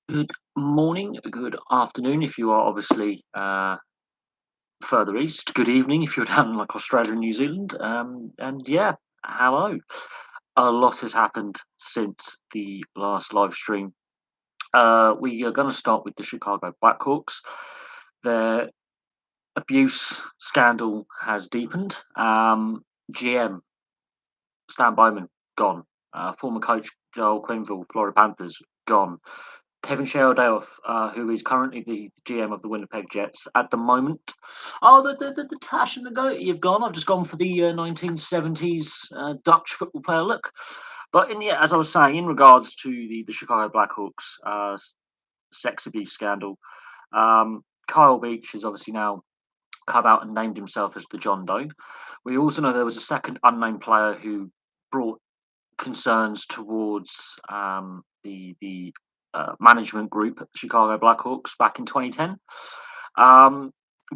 Good morning, good afternoon if you are obviously further east. Good evening if you're down in like Australia and New Zealand. And yeah, hello. A lot has happened since the last live stream. We are going to start with the Chicago Blackhawks. Their abuse scandal has deepened. GM Stan Bowman gone. Former coach Joel Quenneville, Florida Panthers, gone. Kevin Sherrodale, who is currently the GM of the Winnipeg Jets at the moment. Oh, the Tash and the Goat, you've gone. I've just gone for the 1970s Dutch football player look. But as I was saying, in regards to the Chicago Blackhawks sex abuse scandal, Kyle Beach has obviously now come out and named himself as the John Doe. We also know there was a second unnamed player who brought concerns towards the management group at the Chicago Blackhawks back in 2010.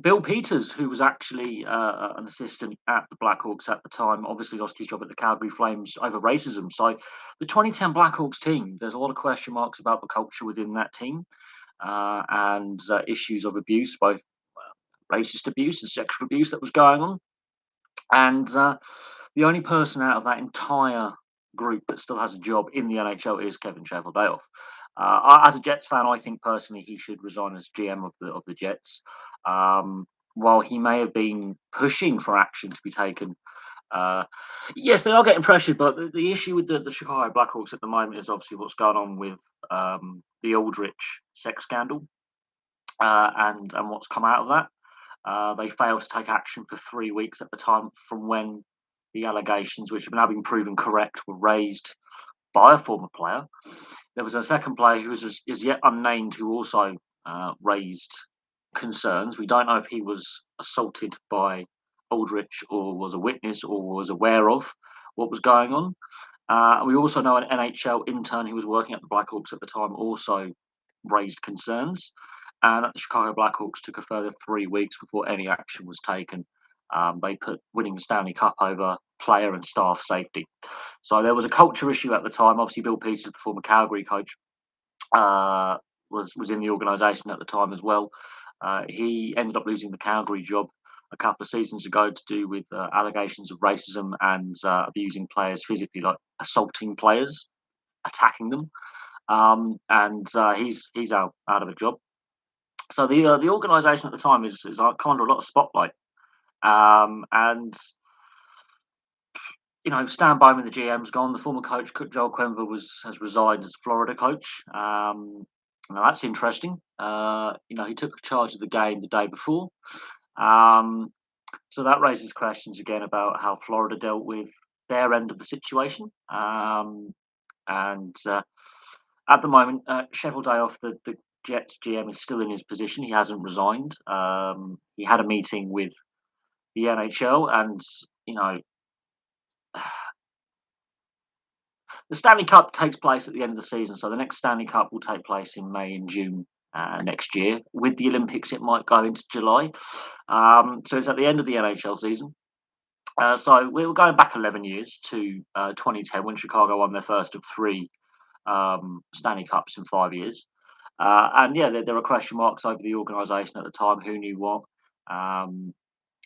Bill Peters, who was actually an assistant at the Blackhawks at the time, obviously lost his job at the Calgary Flames over racism. So the 2010 Blackhawks team, there's a lot of question marks about the culture within that team and issues of abuse, both racist abuse and sexual abuse that was going on. And the only person out of that entire group that still has a job in the NHL is Kevin Cheveldayoff. As a Jets fan, I think personally he should resign as GM of the Jets. While he may have been pushing for action to be taken, yes, they are getting pressured. But the issue with the Chicago Blackhawks at the moment is obviously what's going on with the Aldrich sex scandal and what's come out of that. They failed to take action for 3 weeks at the time from when the allegations, which have now been proven correct, were raised by a former player. There was a second player who is yet unnamed who also raised concerns. We don't know if he was assaulted by Aldrich or was a witness or was aware of what was going on. We also know an NHL intern who was working at the Blackhawks at the time also raised concerns. And the Chicago Blackhawks took a further 3 weeks before any action was taken. They put winning the Stanley Cup over player and staff safety. So there was a culture issue at the time. Obviously, Bill Peters, the former Calgary coach, was in the organisation at the time as well. He ended up losing the Calgary job a couple of seasons ago to do with allegations of racism and abusing players physically, like assaulting players, attacking them. He's out of a job. So the organisation at the time is kind of a lot of spotlight, and Stan Bowman, the GM's gone. The former coach Joel Quenneville has resigned as Florida coach. Now that's interesting. He took charge of the game the day before, so that raises questions again about how Florida dealt with their end of the situation. And at the moment, Cheveldayoff, the Jets GM, is still in his position. He hasn't resigned. He had a meeting with the NHL, and the Stanley Cup takes place at the end of the season. So the next Stanley Cup will take place in May and June next year. With the Olympics, it might go into July. So it's at the end of the NHL season. So we were going back 11 years to 2010 when Chicago won their first of three Stanley Cups in 5 years. And yeah, there are question marks over the organisation at the time. Who knew what?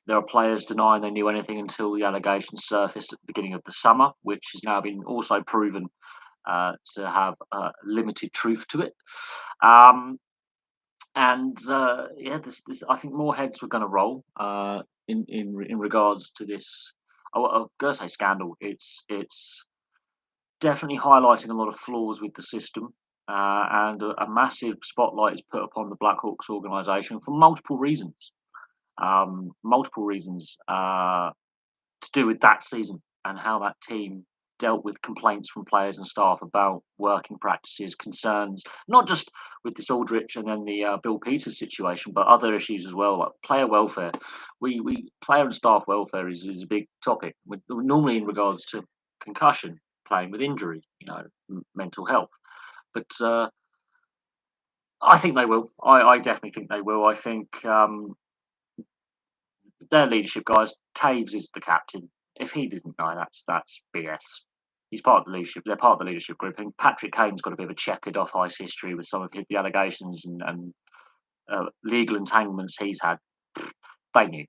There are players denying they knew anything until the allegations surfaced at the beginning of the summer, which has now been also proven to have limited truth to it. This I think more heads were going to roll in regards to this. I'm going to say scandal. It's definitely highlighting a lot of flaws with the system, and a massive spotlight is put upon the Blackhawks organisation for multiple reasons. To do with that season and how that team dealt with complaints from players and staff about working practices, concerns, not just with this Aldrich and then the Bill Peters situation, but other issues as well, like player welfare. We player and staff welfare is a big topic, normally in regards to concussion, playing with injury, mental health. But I think they will. I definitely think they will. I think their leadership guys. Taves is the captain. If he didn't know, that's BS. He's part of the leadership. They're part of the leadership group. And Patrick Kane's got a bit of a checkered off ice history with some of the allegations and legal entanglements he's had. They knew.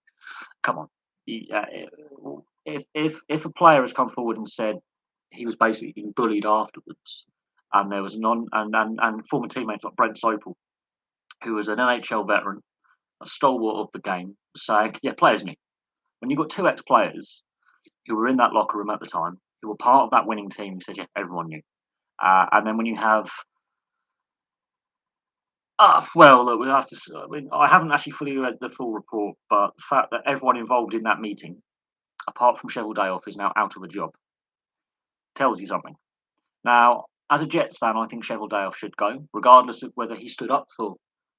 Come on. If a player has come forward and said he was basically being bullied afterwards, and there was and former teammates like Brent Sopel, who was an NHL veteran, a stalwart of the game, saying, yeah, players knew. When you've got two ex-players who were in that locker room at the time, who were part of that winning team, who said, yeah, everyone knew. And then when you have well, look, we have to. I mean, I haven't actually fully read the full report, but the fact that everyone involved in that meeting, apart from Cheveldayoff, is now out of a job, tells you something. Now, as a Jets fan, I think Cheveldayoff should go, regardless of whether he stood up for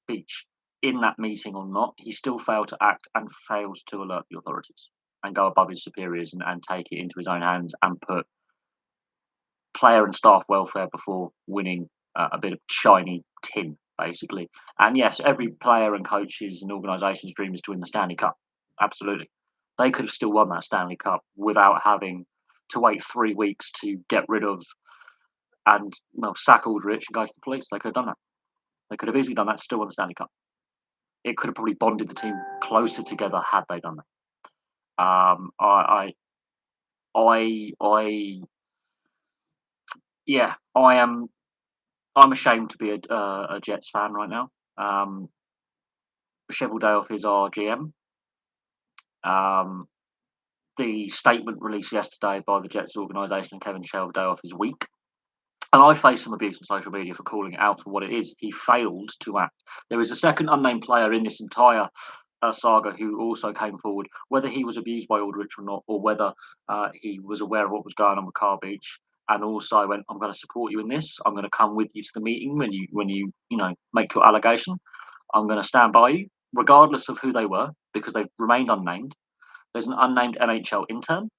Beach in that meeting or not. He still failed to act and failed to alert the authorities and go above his superiors and take it into his own hands and put player and staff welfare before winning a bit of shiny tin, basically. And yes, every player and coach's and organisation's dream is to win the Stanley Cup. Absolutely. They could have still won that Stanley Cup without having to wait 3 weeks to get rid of and sack Aldrich and go to the police. They could have done that. They could have easily done that, still won the Stanley Cup. It could have probably bonded the team closer together had they done that. Yeah, I'm ashamed to be a Jets fan right now. Cheveldayoff is our GM. The statement released yesterday by the Jets organisation and Kevin Cheveldayoff is weak. And I face some abuse on social media for calling it out for what it is. He failed to act. There is a second unnamed player in this entire saga who also came forward, whether he was abused by Aldrich or not, or whether he was aware of what was going on with Carl Beach, and also went, "I'm going to support you in this. I'm going to come with you to the meeting when you make your allegation. I'm going to stand by you, regardless of who they were, because they've remained unnamed." There's an unnamed NHL intern,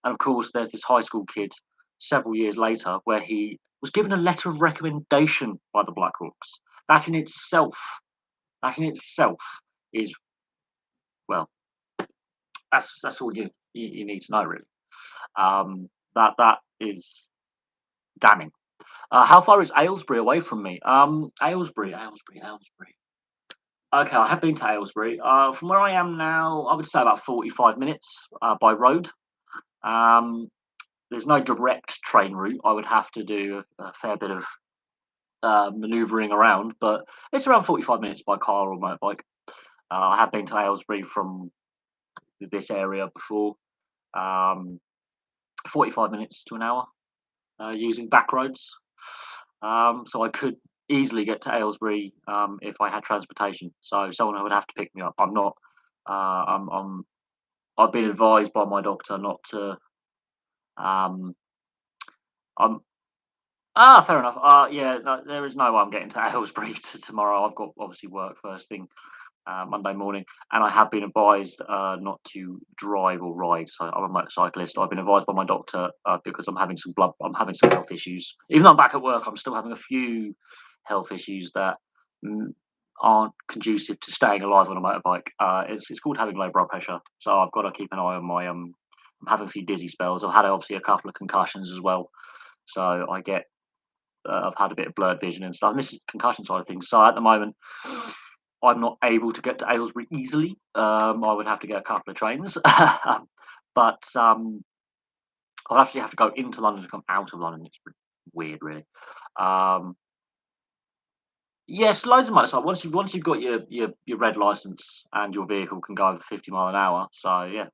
and of course, there's this high school kid several years later where he was given a letter of recommendation by the Blackhawks. That in itself is, well, that's all you need to know, really. That is damning. How far is Aylesbury away from me? Aylesbury. Okay, I have been to Aylesbury. From where I am now, I would say about 45 minutes by road. Um, there's no direct train route. I would have to do a fair bit of manoeuvring around, but it's around 45 minutes by car or motorbike. I have been to Aylesbury from this area before. 45 minutes to an hour using back roads. So I could easily get to Aylesbury if I had transportation. So someone would have to pick me up. I'm not. I've been advised by my doctor not to. I'm fair enough. Yeah, no, there is no way I'm getting to Aylesbury tomorrow. I've got obviously work first thing Monday morning, and I have been advised not to drive or ride. So I'm a motorcyclist. I've been advised by my doctor because I'm having some health issues. Even though I'm back at work, I'm still having a few health issues that aren't conducive to staying alive on a motorbike. It's called having low blood pressure. So I've got to keep an eye on my I'm having a few dizzy spells. I've had obviously a couple of concussions as well. So I've had a bit of blurred vision and stuff. And this is the concussion side of things. So at the moment, I'm not able to get to Aylesbury easily. I would have to get a couple of trains, but I'll actually have to go into London to come out of London. It's weird, really. Yes, loads of motorcycles. Once you've got your red license and your vehicle can go over 50 mile an hour. So yeah,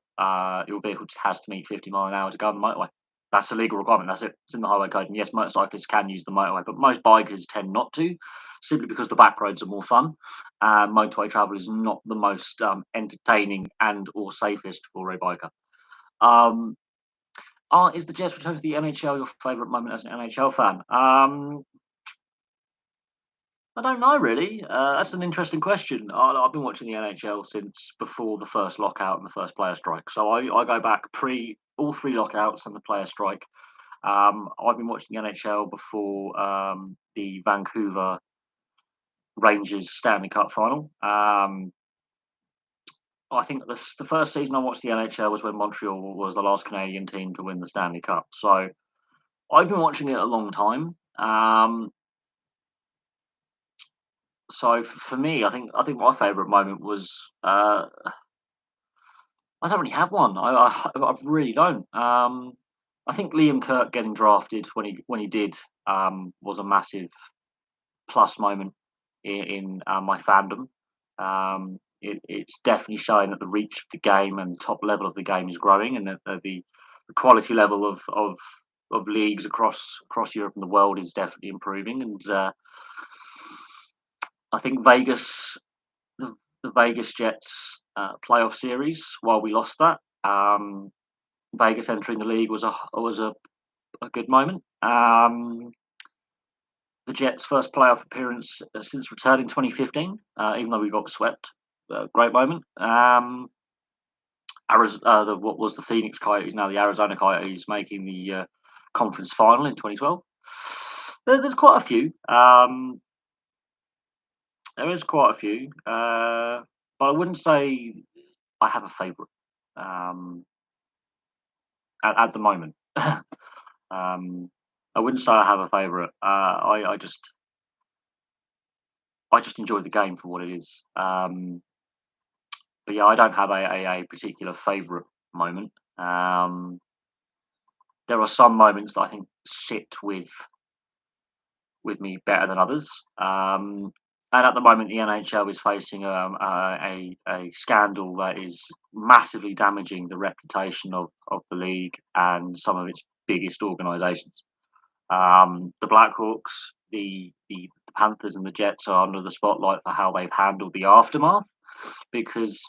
your vehicle just has to meet 50 mile an hour to go on the motorway. That's a legal requirement. That's it. It's in the highway code. And yes, motorcyclists can use the motorway, but most bikers tend not to, simply because the back roads are more fun. Motorway travel is not the most entertaining and or safest for a biker. Is the Jets return to the NHL your favourite moment as an NHL fan? I don't know, really. That's an interesting question. I've been watching the NHL since before the first lockout and the first player strike. So I go back pre all three lockouts and the player strike. I've been watching the NHL before the Vancouver Rangers Stanley Cup final. I think the first season I watched the NHL was when Montreal was the last Canadian team to win the Stanley Cup. So I've been watching it a long time. So for me, I think my favourite moment was I don't really have one. I really don't. I think Liam Kirk getting drafted when he did was a massive plus moment in my fandom. It's definitely showing that the reach of the game and top level of the game is growing, and that the quality level of leagues across Europe and the world is definitely improving. And I think the, the Vegas Jets playoff series, while we lost that, Vegas entering the league was a good moment. The Jets' first playoff appearance since returning 2015, even though we got swept. Great moment. What was the Phoenix Coyotes, now the Arizona Coyotes, making the conference final in 2012. There's quite a few. There is quite a few, but I wouldn't say I have a favourite at the moment. I wouldn't say I have a favourite. I just enjoy the game for what it is. But yeah, I don't have a particular favourite moment. There are some moments that I think sit with me better than others. And at the moment, the NHL is facing a scandal that is massively damaging the reputation of the league and some of its biggest organisations. The Blackhawks, the Panthers, and the Jets are under the spotlight for how they've handled the aftermath, because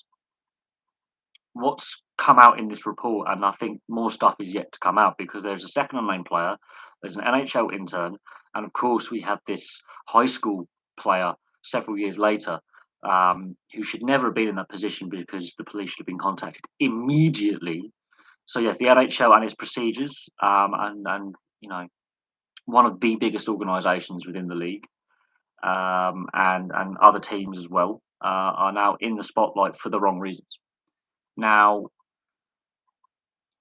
what's come out in this report, and I think more stuff is yet to come out, because there's a second unnamed player, there's an NHL intern, and of course we have this high school player several years later, who should never have been in that position because the police should have been contacted immediately. So yes, the NHL and its procedures, and one of the biggest organisations within the league, and other teams as well, are now in the spotlight for the wrong reasons. Now,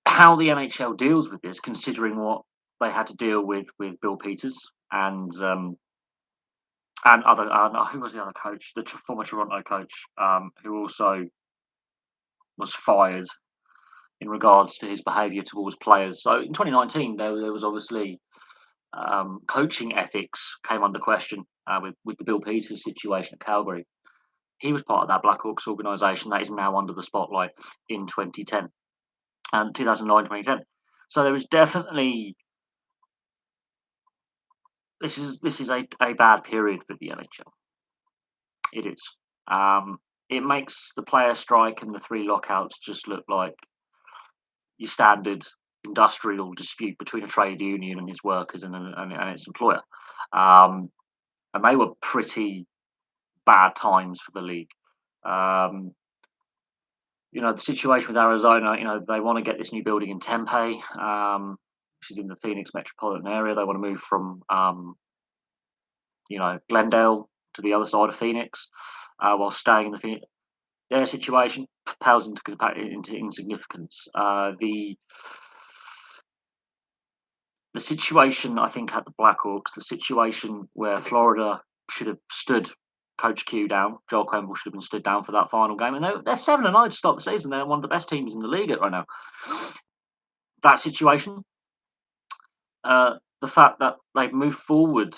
how the NHL deals with this, considering what they had to deal with Bill Peters and other who was the other coach, the former Toronto coach, who also was fired in regards to his behaviour towards players. So in 2019, there was obviously coaching ethics came under question with the Bill Peters situation at Calgary. He was part of that Blackhawks organisation that is now under the spotlight in 2010 and 2009, 2010. So there is definitely this is a bad period for the NHL. It is. It makes the player strike and the three lockouts just look like your standard industrial dispute between a trade union and its workers and its employer. And they were pretty bad times for the league. Um, the situation with Arizona, they want to get this new building in Tempe, which is in the Phoenix metropolitan area. They want to move from, Glendale to the other side of Phoenix, while staying in their situation pales into insignificance. The situation, I think, at the Blackhawks, the situation where Florida should have stood Coach Q down, Joel Quenneville should have been stood down for that final game, and they're 7-9 to start the season. They're one of the best teams in the league right now. That situation, the fact that they've moved forward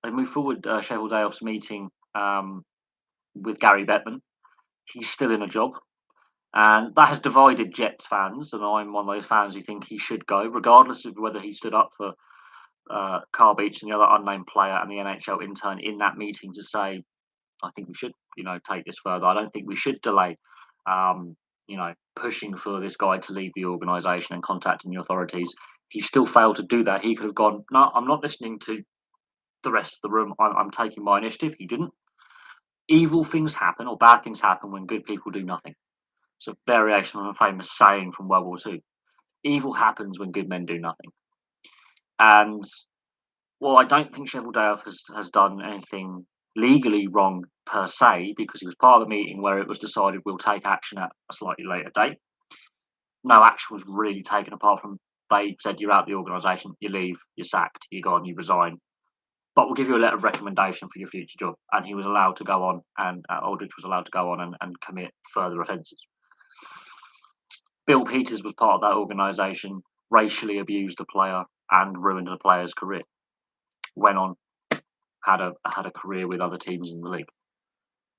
Sheffield Dayoff's meeting with Gary Bettman. He's still in a job. And that has divided Jets fans, and I'm one of those fans who think he should go, regardless of whether he stood up for Carl Beach and the other unnamed player and the NHL intern in that meeting to say, I think we should, take this further. I don't think we should delay, pushing for this guy to leave the organisation and contacting the authorities. He still failed to do that. He could have gone, no, I'm not listening to the rest of the room. I'm taking my initiative. He didn't. Evil things happen, or bad things happen, when good people do nothing. It's a variation on a famous saying from World War II. Evil happens when good men do nothing. And while I don't think Sheffield Dayoff has done anything legally wrong per se, because he was part of the meeting where it was decided we'll take action at a slightly later date, no action was really taken apart from they said, "You're out of the organisation, you leave, you're sacked, you're gone, you resign. But we'll give you a letter of recommendation for your future job." And he was allowed to go on, and Aldrich was allowed to go on and commit further offences. Bill Peters was part of that organisation, racially abused a player and ruined the player's career. Went on, had a career with other teams in the league.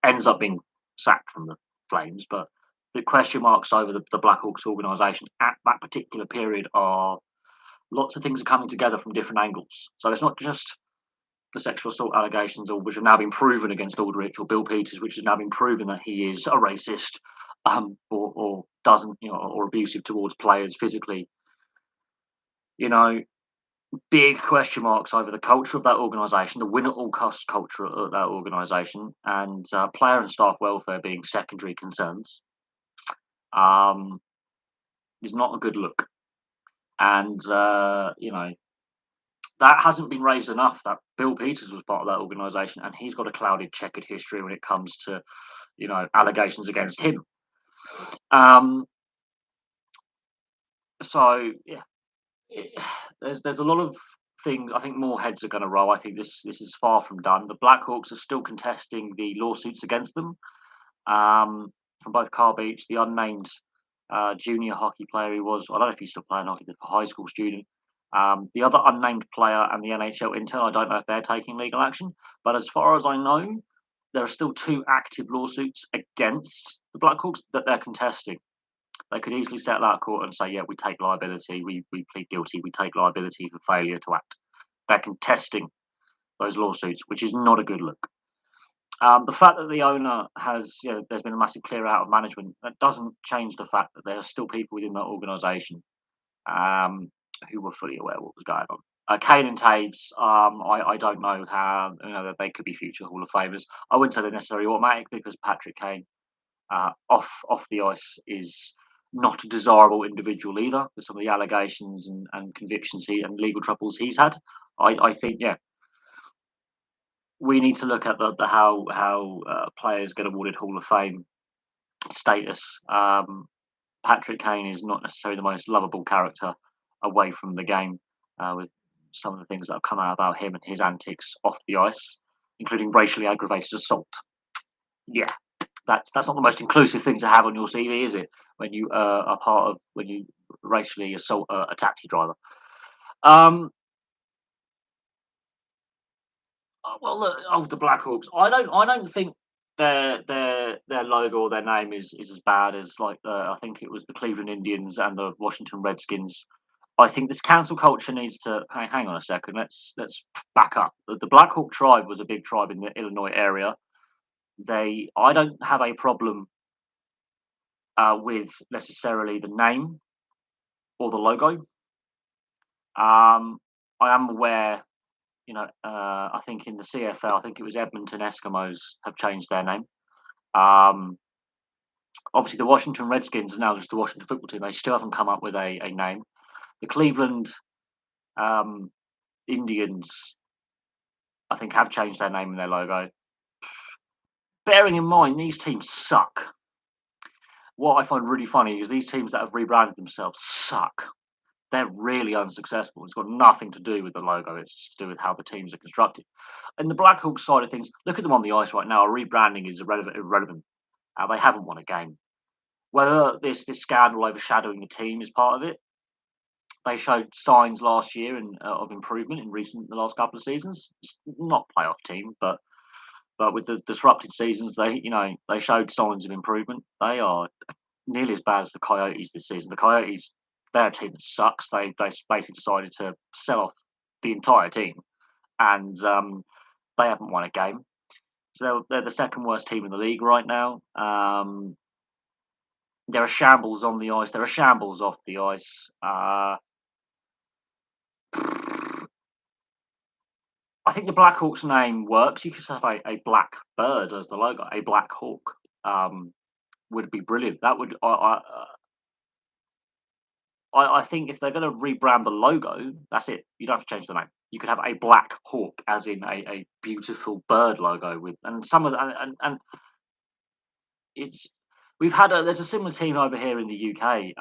Ends up being sacked from the Flames, but the question marks over the Blackhawks organisation at that particular period are lots of things are coming together from different angles. So it's not just the sexual assault allegations, which have now been proven against Aldrich or Bill Peters, which has now been proven that he is a racist, or doesn't, or abusive towards players physically. Big question marks over the culture of that organisation, the win at all costs culture of that organisation, and player and staff welfare being secondary concerns. Is not a good look. And that hasn't been raised enough, that Bill Peters was part of that organisation, and he's got a clouded, checkered history when it comes to, allegations against him. So yeah, there's a lot of things. I think more heads are going to roll. I think this is far from done. The Blackhawks are still contesting the lawsuits against them, from both Carl Beach, the unnamed junior hockey player who was. I don't know if he's still playing hockey, the high school student. The other unnamed player and the NHL intern, I don't know if they're taking legal action, but as far as I know, there are still 2 active lawsuits against the Blackhawks that they're contesting. They could easily settle out of court and say, "Yeah, we take liability, we plead guilty, we take liability for failure to act." They're contesting those lawsuits, which is not a good look. The fact that the owner has, there's been a massive clear out of management, that doesn't change the fact that there are still people within that organisation who were fully aware of what was going on. Kane and Taves, I don't know how, that they could be future Hall of Famers. I wouldn't say they're necessarily automatic, because Patrick Kane, off the ice, is not a desirable individual either, with some of the allegations and convictions and legal troubles he's had. I think, we need to look at the how players get awarded Hall of Fame status. Patrick Kane is not necessarily the most lovable character away from the game, with some of the things that have come out about him and his antics off the ice, including racially aggravated assault. Yeah, that's not the most inclusive thing to have on your CV, is it? When you are part of when you racially assault a taxi driver. Well, look, the Blackhawks. I don't think their logo or their name is as bad as, like, I think it was the Cleveland Indians and the Washington Redskins. I think this cancel culture needs to hang on a second. Let's back up. The Black Hawk tribe was a big tribe in the Illinois area. I don't have a problem with necessarily the name or the logo. I am aware, I think in the CFL, I think it was Edmonton Eskimos have changed their name. Obviously, the Washington Redskins are now just the Washington football team. They still haven't come up with a name. The Cleveland Indians, I think, have changed their name and their logo. Bearing in mind, these teams suck. What I find really funny is these teams that have rebranded themselves suck. They're really unsuccessful. It's got nothing to do with the logo. It's just to do with how the teams are constructed. And the Blackhawks side of things, look at them on the ice right now. Rebranding is irrelevant. They haven't won a game. Whether this scandal overshadowing the team is part of it, they showed signs last year of improvement in the last couple of seasons. It's not playoff team, but with the disrupted seasons, they showed signs of improvement. They are nearly as bad as the Coyotes this season. The Coyotes, they're a team that sucks. They basically decided to sell off the entire team, and they haven't won a game. So they're the second worst team in the league right now. There are shambles on the ice. There are shambles off the ice. I think the Blackhawks name works. You could have a black bird as the logo. A Black Hawk would be brilliant. That would. I think if they're going to rebrand the logo, that's it. You don't have to change the name. You could have a Black Hawk, as in a beautiful bird logo and some of and it's. There's a similar team over here in the UK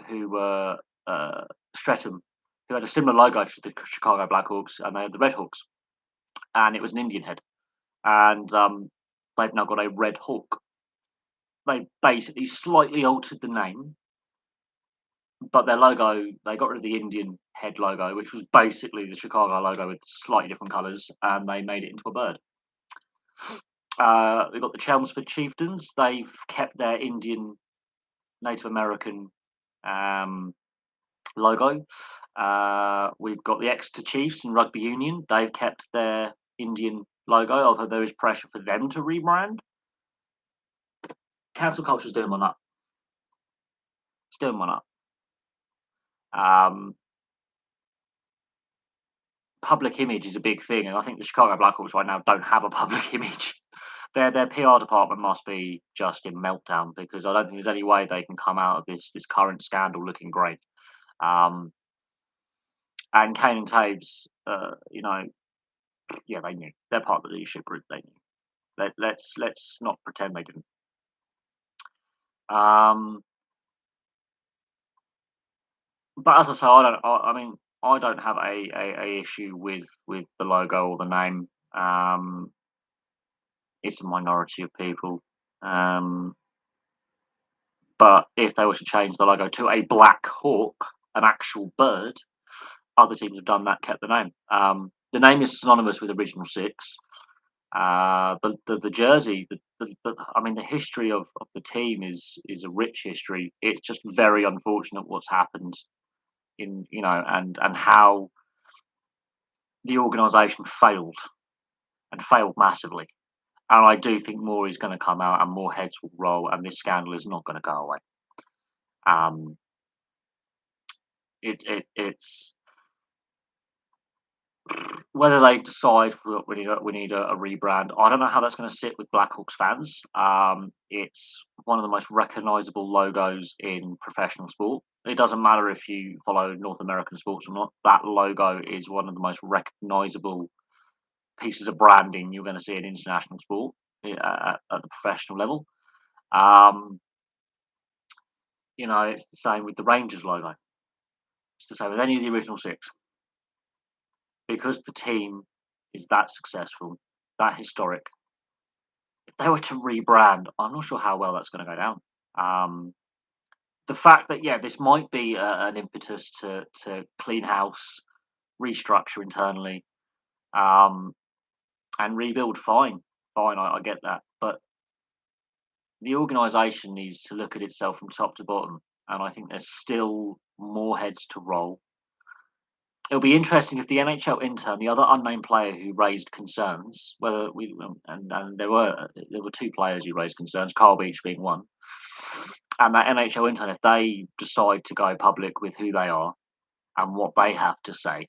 who Streatham, who had a similar logo to the Chicago Blackhawks, and they had the Red Hawks, and it was an Indian head, and they've now got a Red Hawk. They basically slightly altered the name, but their logo, they got rid of the Indian head logo, which was basically the Chicago logo with slightly different colours, and they made it into a bird. We've got the Chelmsford Chieftains. They've kept their Indian Native American logo. We've got the Exeter Chiefs in rugby union. They've kept their Indian logo, although there is pressure for them to rebrand. Cancel culture's doing one up. It's doing one up. Public image is a big thing, and I think the Chicago Blackhawks right now don't have a public image. Their PR department must be just in meltdown, because I don't think there's any way they can come out of this current scandal looking great. And Kane and Taves, yeah, they knew. They're part of the leadership group. They knew. Let's not pretend they didn't. But as I say, I don't have a issue with the logo or the name. It's a minority of people. But if they were to change the logo to a black hawk, an actual bird, other teams have done that, kept the name. The name is synonymous with Original Six. The jersey, the history of the team is a rich history. It's just very unfortunate what's happened and how the organisation failed massively. And I do think more is going to come out and more heads will roll, and this scandal is not going to go away. It's whether they decide we need a rebrand. I don't know how that's going to sit with Blackhawks fans. It's one of the most recognisable logos in professional sport. It doesn't matter if you follow North American sports or not. That logo is one of the most recognisable pieces of branding you're going to see in international sport at the professional level. It's the same with the Rangers logo. It's the same with any of the original six. Because the team is that successful, that historic, if they were to rebrand, I'm not sure how well that's going to go down. The fact that, this might be an impetus to clean house, restructure internally, and rebuild, fine, I get that. But the organisation needs to look at itself from top to bottom, and I think there's still more heads to roll. It'll be interesting if the NHL intern, the other unnamed player who raised concerns, and there were two players who raised concerns, Carl Beach being one, and that NHL intern, if they decide to go public with who they are and what they have to say,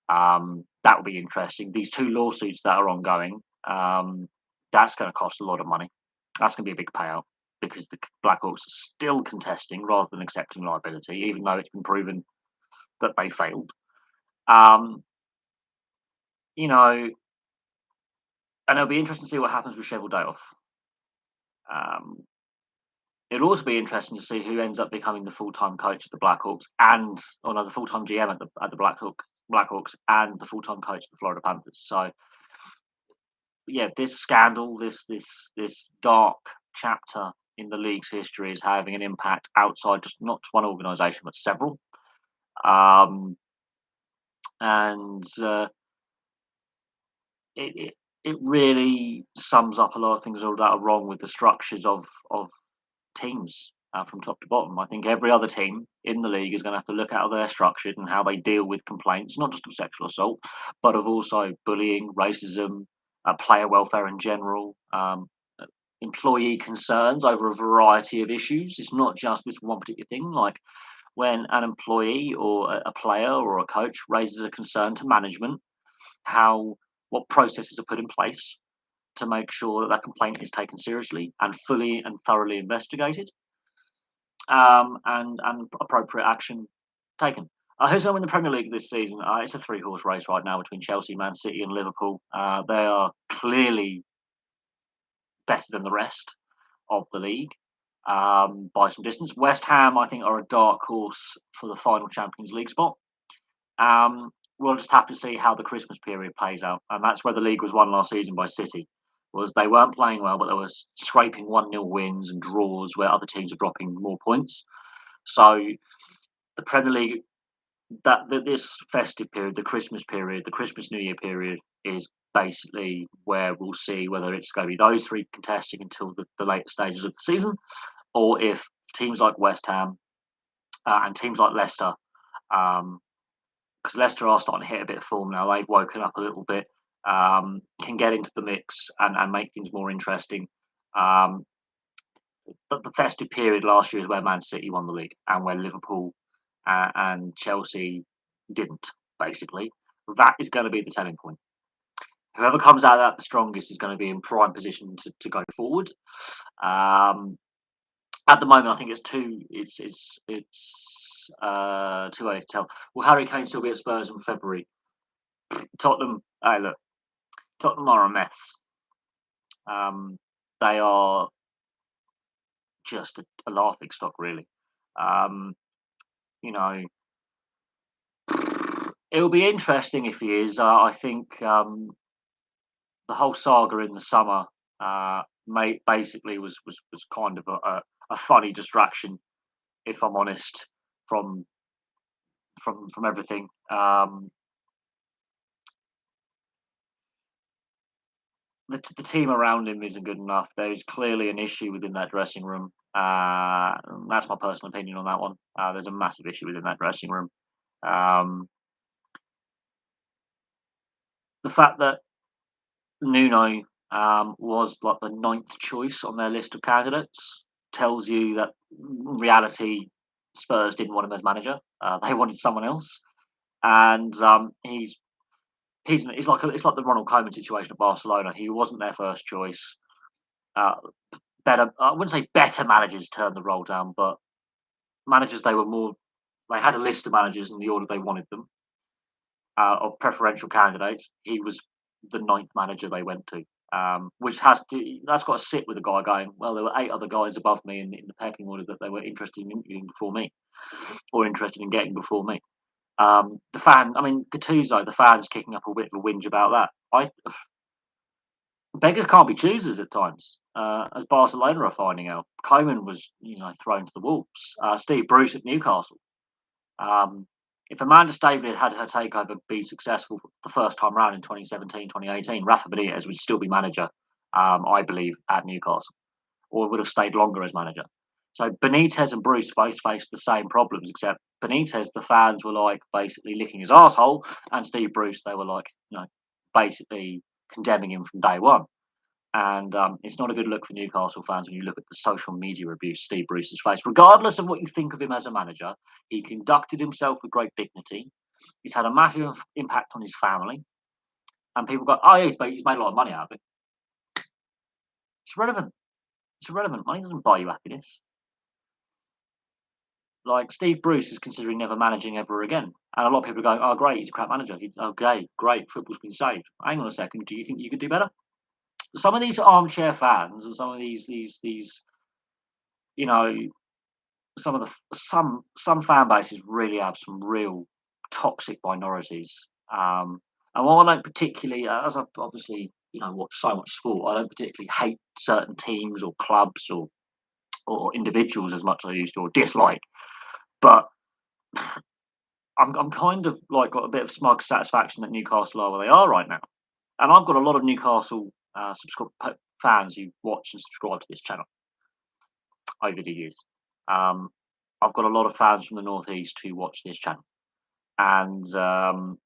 that will be interesting. These two lawsuits that are ongoing, that's going to cost a lot of money. That's going to be a big payout because the Blackhawks are still contesting rather than accepting liability, even though it's been proven that they failed. And it'll be interesting to see what happens with Cheveldayoff. It'll also be interesting to see who ends up becoming the full-time coach of the Blackhawks the full-time GM at the Blackhawks and the full-time coach of the Florida Panthers. So, this scandal, this dark chapter in the league's history is having an impact outside just not one organisation but several. It really sums up a lot of things that are wrong with the structures of teams from top to bottom. I think every other team in the league is going to have to look at how they're structured and how they deal with complaints, not just of sexual assault, but of also bullying, racism, player welfare in general, employee concerns over a variety of issues. It's not just this one particular thing. Like when an employee or a player or a coach raises a concern to management, what processes are put in place to make sure that complaint is taken seriously and fully and thoroughly investigated, and appropriate action taken. Who's going to win the Premier League this season? It's a three-horse race right now between Chelsea, Man City, and Liverpool. They are clearly better than the rest of the league. by some distance. West Ham, I think, are a dark horse for the final Champions League spot. We'll just have to see how the Christmas period plays out, and that's where the league was won last season by City. Was they weren't playing well, but they were scraping 1-0 wins and draws where other teams are dropping more points. So the Premier League, this festive period, the Christmas period, the Christmas New Year period, is basically where we'll see whether it's going to be those three contesting until the later stages of the season, or if teams like West Ham and teams like Leicester, because Leicester are starting to hit a bit of form now, they've woken up a little bit, can get into the mix and make things more interesting. But the festive period last year is where Man City won the league and where Liverpool and Chelsea didn't, basically. That is going to be the telling point. Whoever comes out of that the strongest is going to be in prime position to go forward. At the moment, I think it's too early to tell. Will Harry Kane still be at Spurs in February? Tottenham, hey, look, Tottenham are a mess. They are just a laughing stock, really. You know, it'll be interesting if he is. I think the whole saga in the summer basically was kind of a funny distraction, if I'm honest, from everything. The team around him isn't good enough. There is clearly an issue within that dressing room. That's my personal opinion on that one. There's a massive issue within that dressing room. The fact that Nuno was like the ninth choice on their list of candidates tells you that in reality Spurs didn't want him as manager. They wanted someone else, and he's like it's like the Ronald Koeman situation at Barcelona. He wasn't their first choice. Better, I wouldn't say better managers turned the role down, but managers they had a list of managers in the order they wanted them, of preferential candidates. He was the ninth manager they went to, that's got to sit with the guy going, well, there were 8 other guys above me in the pecking order that they were interested in interviewing before me, or interested in getting before me. Gattuso, the fans kicking up a bit of a whinge about that. Beggars can't be choosers at times, as Barcelona are finding out. Koeman was, thrown to the wolves. Steve Bruce at Newcastle. If Amanda Staveley had her takeover be successful the first time round in 2017, 2018, Rafa Benitez would still be manager, I believe, at Newcastle, or would have stayed longer as manager. So Benitez and Bruce both faced the same problems, except Benitez, the fans were like basically licking his arsehole, and Steve Bruce, they were like, basically condemning him from day one. And it's not a good look for Newcastle fans when you look at the social media abuse Steve Bruce has faced. Regardless of what you think of him as a manager, he conducted himself with great dignity. He's had a massive impact on his family. And people go, oh, yeah, he's made a lot of money out of it. It's irrelevant. It's irrelevant. Money doesn't buy you happiness. Like, Steve Bruce is considering never managing ever again. And a lot of people are going, oh, great, he's a crap manager. Okay, great, football's been saved. Hang on a second, do you think you could do better? Some of these armchair fans and some of these some fan bases really have some real toxic minorities. And while I don't particularly, as I've obviously watched so much sport, I don't particularly hate certain teams or clubs or individuals as much as I used to, or dislike. But I'm kind of like got a bit of smug satisfaction that Newcastle are where they are right now, and I've got a lot of Newcastle fans who watch and subscribe to this channel over the years. I've got a lot of fans from the Northeast who watch this channel, and I'm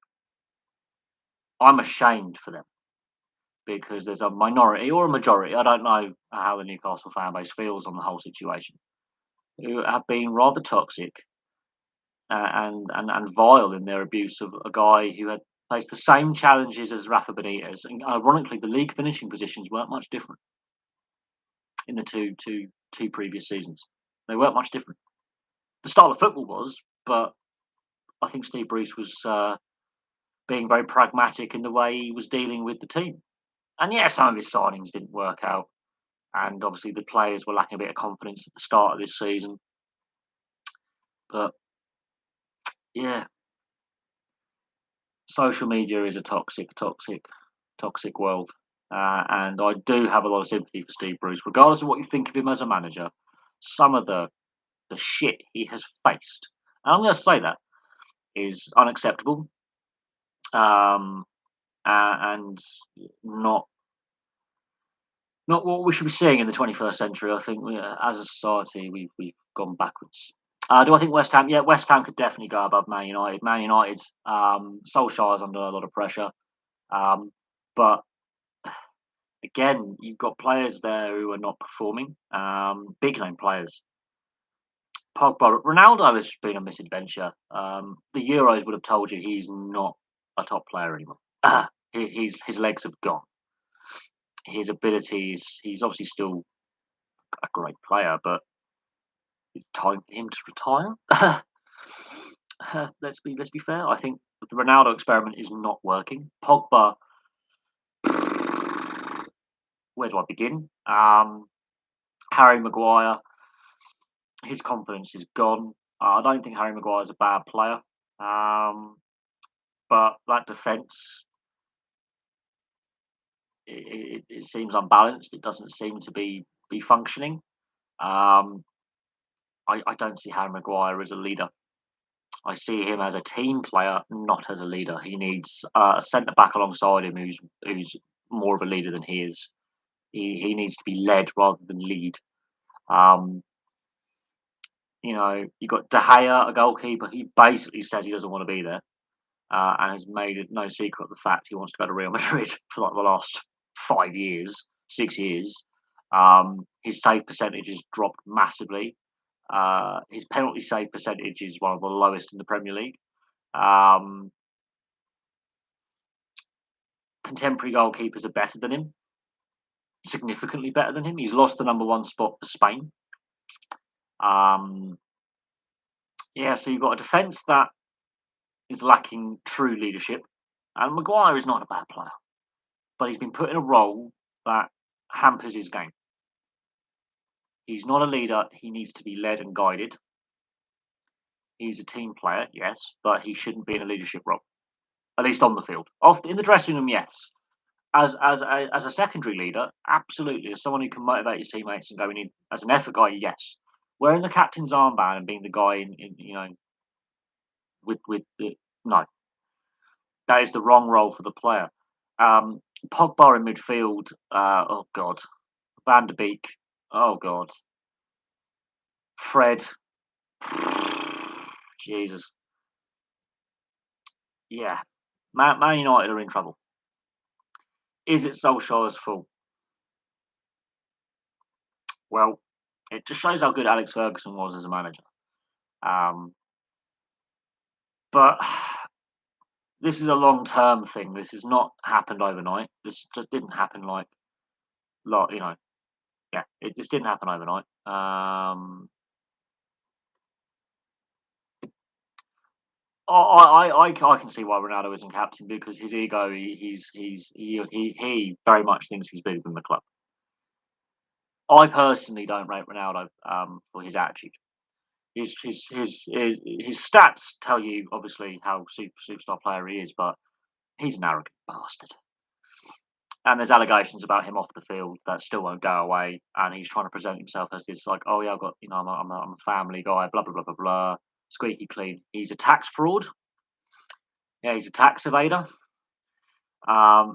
ashamed for them because there's a minority or a majority, I don't know how the Newcastle fan base feels on the whole situation, who have been rather toxic and vile in their abuse of a guy who had faced the same challenges as Rafa Benitez. And ironically, the league finishing positions weren't much different in the two previous seasons. They weren't much different. The style of football was, but I think Steve Bruce was being very pragmatic in the way he was dealing with the team. And yeah, some of his signings didn't work out. and obviously the players were lacking a bit of confidence at the start of this season. But yeah, social media is a toxic world. And I do have a lot of sympathy for Steve Bruce, regardless of what you think of him as a manager. Some of the shit he has faced, and I'm going to say that, is unacceptable, um, and not what we should be seeing in the 21st century. I think as a society, we've gone backwards. Do I think West Ham? Yeah, West Ham could definitely go above Man United. Man United, Solskjaer's under a lot of pressure, um, but again, you've got players there who are not performing. Big name players. Pogba, Ronaldo has been a misadventure. The Euros would have told you he's not a top player anymore. His legs have gone. His abilities, he's obviously still a great player, but it's time for him to retire. Let's be fair. I think the Ronaldo experiment is not working. Pogba, where do I begin? Harry Maguire, his confidence is gone. I don't think Harry Maguire is a bad player, but that defence, it seems unbalanced. It doesn't seem to be functioning. Um, I don't see Harry Maguire as a leader. I see him as a team player, not as a leader. He needs a centre back alongside him who's more of a leader than he is. He needs to be led rather than lead. Um, you got De Gea, a goalkeeper. He basically says he doesn't want to be there, and has made it no secret of the fact he wants to go to Real Madrid for like the last 5 years, 6 years. His save percentage has dropped massively. His penalty save percentage is one of the lowest in the Premier League. Um, Contemporary goalkeepers are better than him, significantly better than him. He's lost the number one spot for Spain. Um, yeah, so you've got a defence that is lacking true leadership, and Maguire is not a bad player, but he's been put in a role that hampers his game. He's not a leader. He needs to be led and guided. He's a team player, yes, but he shouldn't be in a leadership role, at least on the field. Off in the dressing room, yes. As a secondary leader, absolutely. As someone who can motivate his teammates and going in as an effort guy, yes. Wearing the captain's armband and being the guy in with the no, that is the wrong role for the player. Pogba in midfield. Oh God, Van der Beek. Oh God, Fred. Jesus. Yeah, Man United are in trouble. Is it Solskjaer's fault? Well, it just shows how good Alex Ferguson was as a manager. Um, but this is a long-term thing. This has not happened overnight. This just didn't happen yeah, it just didn't happen overnight. I can see why Ronaldo isn't captain because his ego. He very much thinks he's bigger than the club. I personally don't rate Ronaldo for his attitude. His stats tell you obviously how superstar player he is, but he's an arrogant bastard. And there's allegations about him off the field that still won't go away. And he's trying to present himself as this like, oh yeah, I've got I'm a family guy, blah blah blah blah blah, squeaky clean. He's a tax fraud. Yeah, he's a tax evader.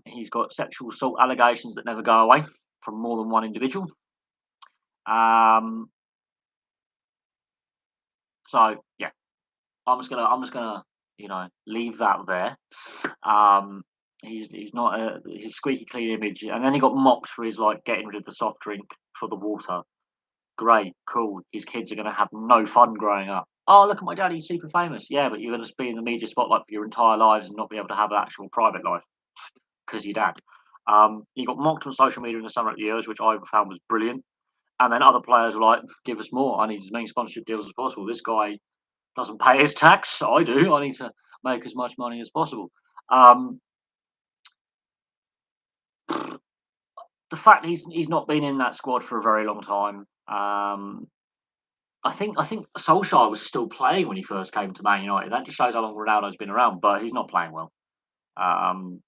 He's got sexual assault allegations that never go away from more than one individual. Um, so yeah, I'm just gonna leave that there. Um, he's not his squeaky clean image, and then he got mocked for his like getting rid of the soft drink for the water. Great, cool. His kids are going to have no fun growing up. Oh, look at my dad, he's super famous. Yeah, but you're going to be in the media spotlight for your entire lives and not be able to have an actual private life because your dad. He got mocked on social media in the summer at the Euros, which I found was brilliant. And then other players were like, give us more. I need as many sponsorship deals as possible. This guy doesn't pay his tax. I do. I need to make as much money as possible. Um, the fact he's not been in that squad for a very long time. I think Solskjaer was still playing when he first came to Man United. That just shows how long Ronaldo's been around, but he's not playing well. Um,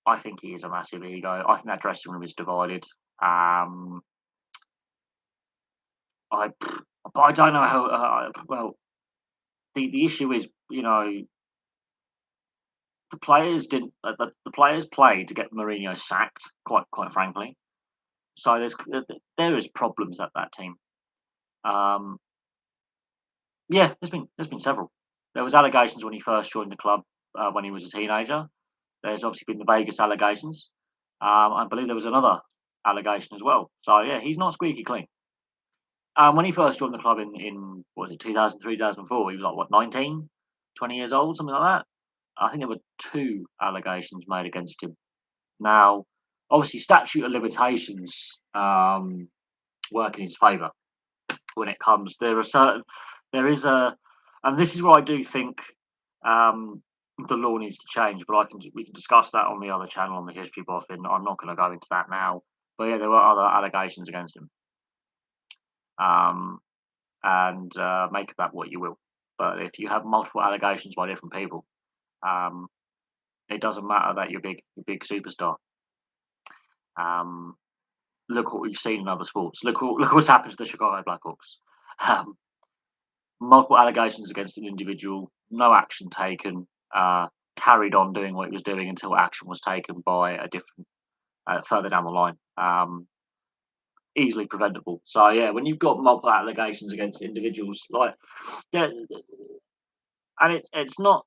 I think he is a massive ego. I think that dressing room is divided. Um, I but I don't know how. Well, the issue is, the players didn't. The players played to get Mourinho sacked. Quite frankly, so there is problems at that team. Um, yeah, there's been several. There was allegations when he first joined the club when he was a teenager. There's obviously been the Vegas allegations. I believe there was another allegation as well. So yeah, he's not squeaky clean. When he first joined the club in what was it, 2003, 2004, he was like, what, 19, 20 years old, something like that. I think there were two allegations made against him. Now, obviously, statute of limitations work in his favour when it comes. There is a, and this is where I do think um, the law needs to change. But we can discuss that on the other channel on the History Buff, and I'm not going to go into that now. But yeah, there were other allegations against him. Um, and make of that what you will. But if you have multiple allegations by different people, um, it doesn't matter that you're big superstar. Um, look what we've seen in other sports. Look what's happened to the Chicago Blackhawks. Um, Multiple allegations against an individual, no action taken. Carried on doing what he was doing until action was taken by a different further down the line. Easily preventable. So yeah, when you've got multiple allegations against individuals, like, yeah, and it's not.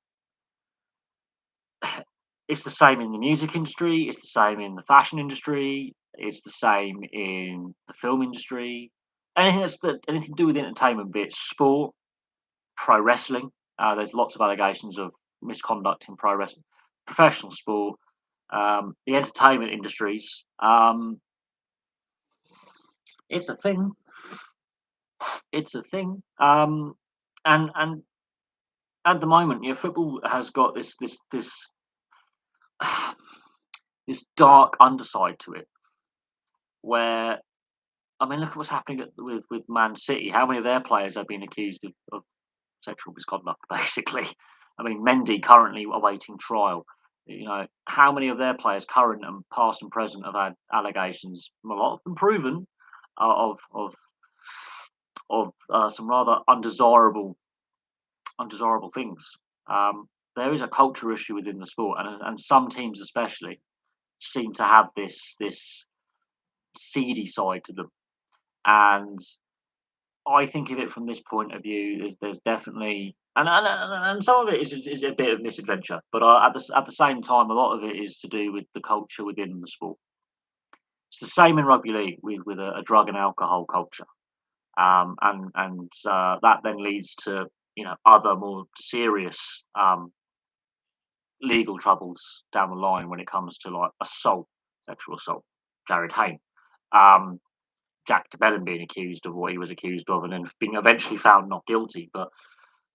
It's the same in the music industry. It's the same in the fashion industry. It's the same in the film industry. Anything to do with entertainment, be it sport, pro wrestling. There's lots of allegations of misconduct in pro wrestling, professional sport, the entertainment industries. It's a thing. It's a thing. And at the moment, football has got this dark underside to it, where, I mean, look at what's happening with Man City. How many of their players have been accused of sexual misconduct, basically? I mean, Mendy currently awaiting trial. How many of their players, current and past and present, have had allegations, a lot of them proven, of some rather undesirable things. There is a culture issue within the sport, and some teams especially seem to have this seedy side to them. And I think of it from this point of view. There's definitely, and some of it is a bit of misadventure, but at the same time, a lot of it is to do with the culture within the sport. It's the same in rugby league with a drug and alcohol culture, and that then leads to other more serious legal troubles down the line when it comes to, like, assault, sexual assault. Jared Hayne. Um, Jack de Belin being accused of what he was accused of, and then being eventually found not guilty. But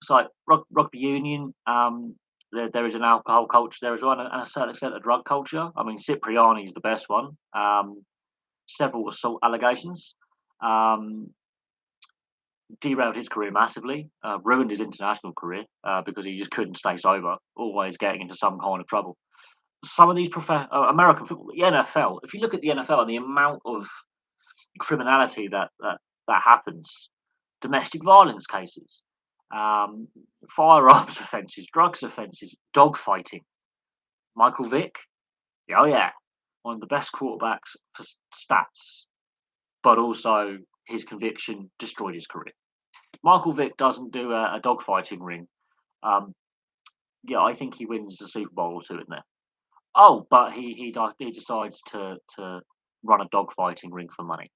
it's like rugby union. There is an alcohol culture there as well, and a certain extent a drug culture. I mean, Cipriani is the best one. Several assault allegations. Um, Derailed his career massively. Ruined his international career because he just couldn't stay sober. Always getting into some kind of trouble. Some of these American football, the NFL. If you look at the NFL and the amount of criminality that happens, domestic violence cases, firearms offences, drugs offences, dog fighting. Michael Vick, oh yeah, one of the best quarterbacks for stats, but also his conviction destroyed his career. Michael Vick doesn't do a dog fighting ring. Um, yeah, I think he wins the Super Bowl or two in there. Oh, but he decides to run a dog fighting ring for money.